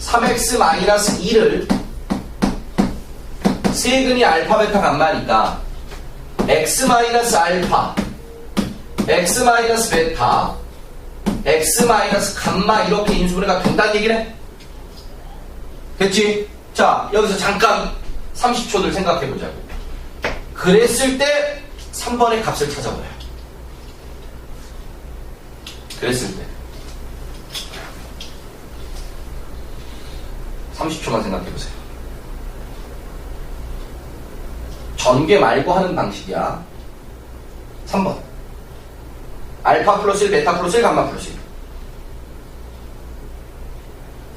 3x-2를 세근이 알파, 베타, 감마니까 x-알파 x-베타 x-감마 이렇게 인수분해가 된다는 얘기네. 됐지? 자, 여기서 잠깐 30초들 생각해보자고. 그랬을 때 3번의 값을 찾아봐요. 그랬을 때 30초만 생각해보세요. 전개 말고 하는 방식이야. 3번 알파 플러스 1, 베타 플러스 1, 감마 플러스 1.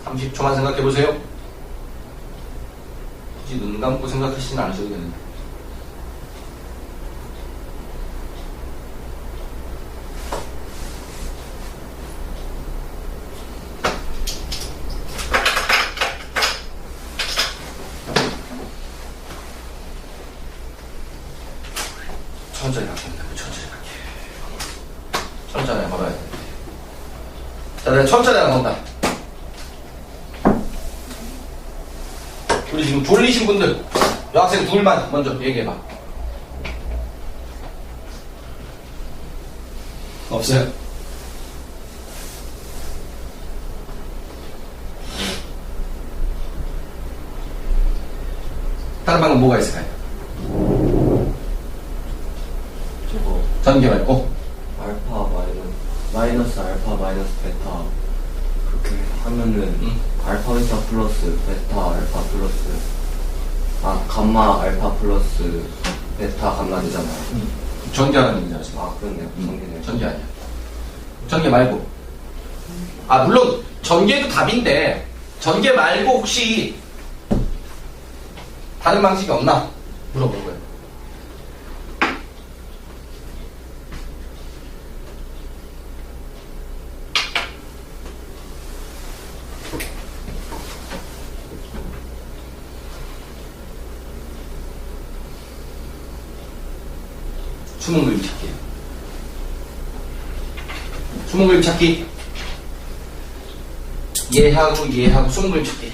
30초만 생각해보세요. 굳이 눈 감고 생각하시진 않으셔도 되는데. 천천히 갈게요. 천천히 갈게요. 천천히 걸어야 돼. 자, 내가 천천히 안 건다. 우리 지금 졸리신 분들, 여학생 둘만 먼저 얘기해봐. 없어요? 다른 방법 뭐가 있을까요? 저거 전개 말고. 알파 마이너스 알파 마이너스 베타 그렇게 하면은 알파 베타 플러스 베타 알파 플러스 감마 알파 플러스 베타 감마 되잖아요. 전개하는 얘기잖아 지금. 그렇네요. 전개네요. 전개 아니야. 전개 말고. 물론 전개도 답인데 전개 말고 혹시 다른 방식이 없나 물어보는 거예요. 숨은 그림 찾기. 숨은 그림 찾기. 얘하고 숨은 그림 찾기.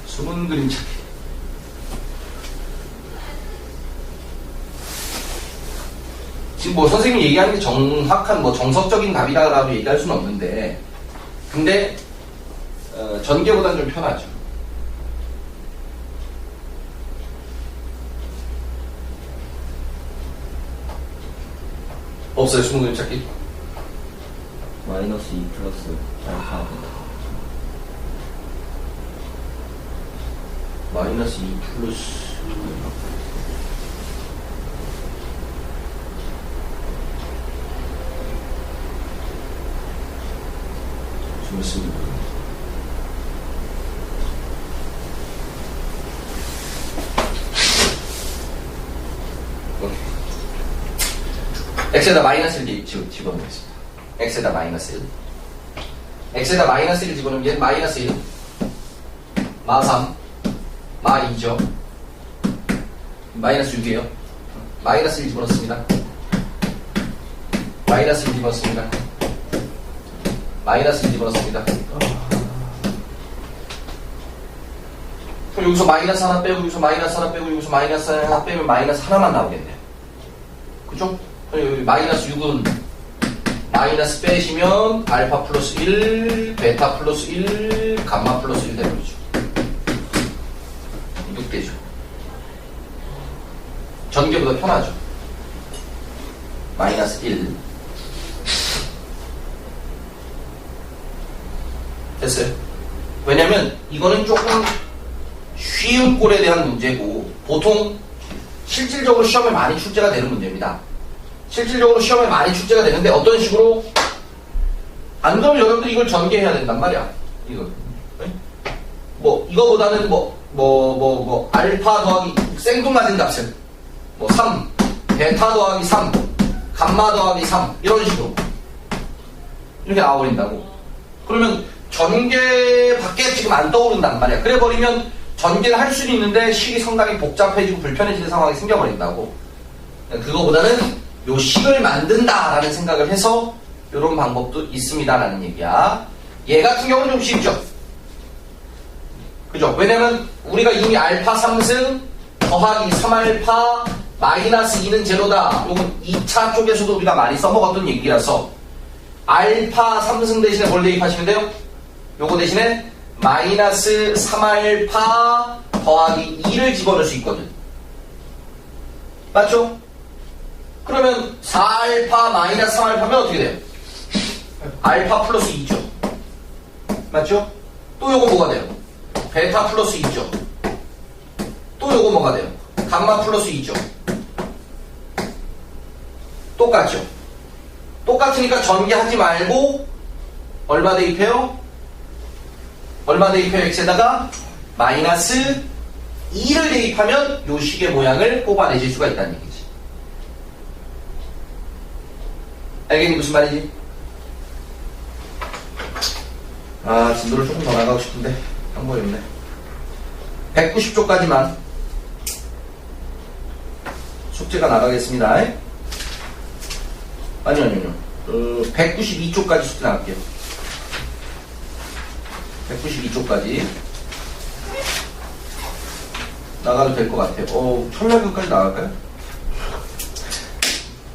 숨은 그림 찾기. 지금 뭐 선생님이 얘기하는 게 정확한 뭐 정석적인 답이다라고 얘기할 수는 없는데, 근데 전개보다는 좀 편하죠. 없어요, 숨은 그림 찾기? 마이너스 2 플러스 알파 베타 마이너스 2 플러스 좀 있습니다. x에다 마이너스 1 집어넣겠습니다. x에다 마이너스 1. x에다 마이너스 1 집어넣으면 얘는 마이너스 1. 마 3. 마 2죠. 마이너스 6이에요. 마이너스 1 집어넣습니다. 마이너스 1 집어넣습니다. 마이너스 1 집어넣습니다. 그럼 여기서 마이너스 하나 빼고 여기서 마이너스 하나 빼고 여기서 마이너스 하나 빼면 마이너스 하나만 나오겠네. 그죠? 여기 마이너스 6은 마이너스 빼시면 알파 플러스 1, 베타 플러스 1, 감마 플러스 1 되는 거죠. 6대죠. 전개보다 편하죠. 마이너스 1. 됐어요? 왜냐면 이거는 조금 쉬운 꼴에 대한 문제고 보통 실질적으로 시험에 많이 출제가 되는 문제입니다. 실질적으로 시험에 많이 출제가 되는데 어떤 식으로 안 그러면 여러분들이 이걸 전개해야 된단 말이야. 이거. 뭐 이거보다는 알파 더하기 생뚱맞은 값은 3, 베타 더하기 3, 감마 더하기 3 이런 식으로 이렇게 나와버린다고. 그러면 전개밖에 지금 안 떠오른단 말이야. 그래 버리면 전개를 할 수는 있는데 식이 상당히 복잡해지고 불편해지는 상황이 생겨버린다고. 그거보다는 요 식을 만든다라는 생각을 해서 이런 방법도 있습니다라는 얘기야. 얘 같은 경우는 좀 쉽죠. 그죠? 왜냐면 우리가 이미 알파 3승 더하기 3알파 마이너스 2는 제로다. 요건 2차 쪽에서도 우리가 많이 써먹었던 얘기라서 알파 3승 대신에 뭘 대입하시면 돼요? 요거 대신에 마이너스 3알파 더하기 2를 집어넣을 수 있거든. 맞죠? 그러면 4알파 마이너스 3알파면 어떻게 돼요? 알파 플러스 2죠. 맞죠? 또 요거 뭐가 돼요? 베타 플러스 2죠. 또 요거 뭐가 돼요? 감마 플러스 2죠. 똑같죠? 똑같으니까 전개하지 말고 얼마 대입해요? 얼마 대입해요? x에다가 마이너스 2를 대입하면 요 식의 모양을 뽑아내실 수가 있다는 얘기지. 알겠니? 무슨 말이지? 아, 진도를 조금 더 나가고 싶은데 방법이 없네. 190쪽까지만 숙제가 나가겠습니다. 아니요. 192쪽까지 숙제 나갈게요. 192쪽까지 나가도 될 것 같아요. 천략교까지 나갈까요?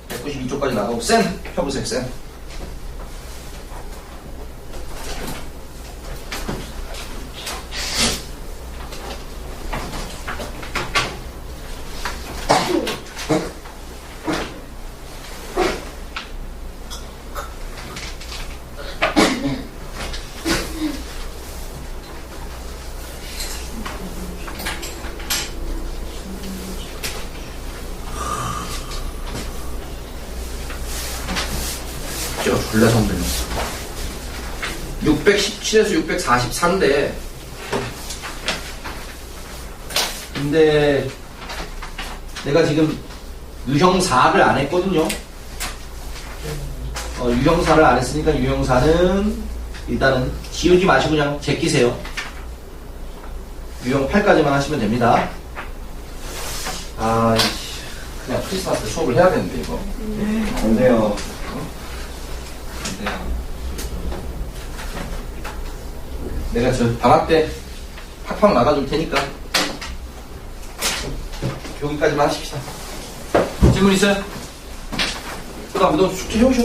192쪽까지 나가고 쌤! 펴보세요. 쌤. 졸라 성들려. 617에서 644인데 근데 내가 지금 유형사를 안 했거든요. 유형사를 안 했으니까 유형사는 일단은 지우지 마시고 그냥 제끼세요. 유형 8까지만 하시면 됩니다. 아, 그냥 크리스마스 때 수업을 해야 되는데 이거 안 돼요. 내가 저 방학 때 팍팍 나가줄 테니까 여기까지만 하십시다. 질문 있어요? 그 다음 너 숙제 해오셔.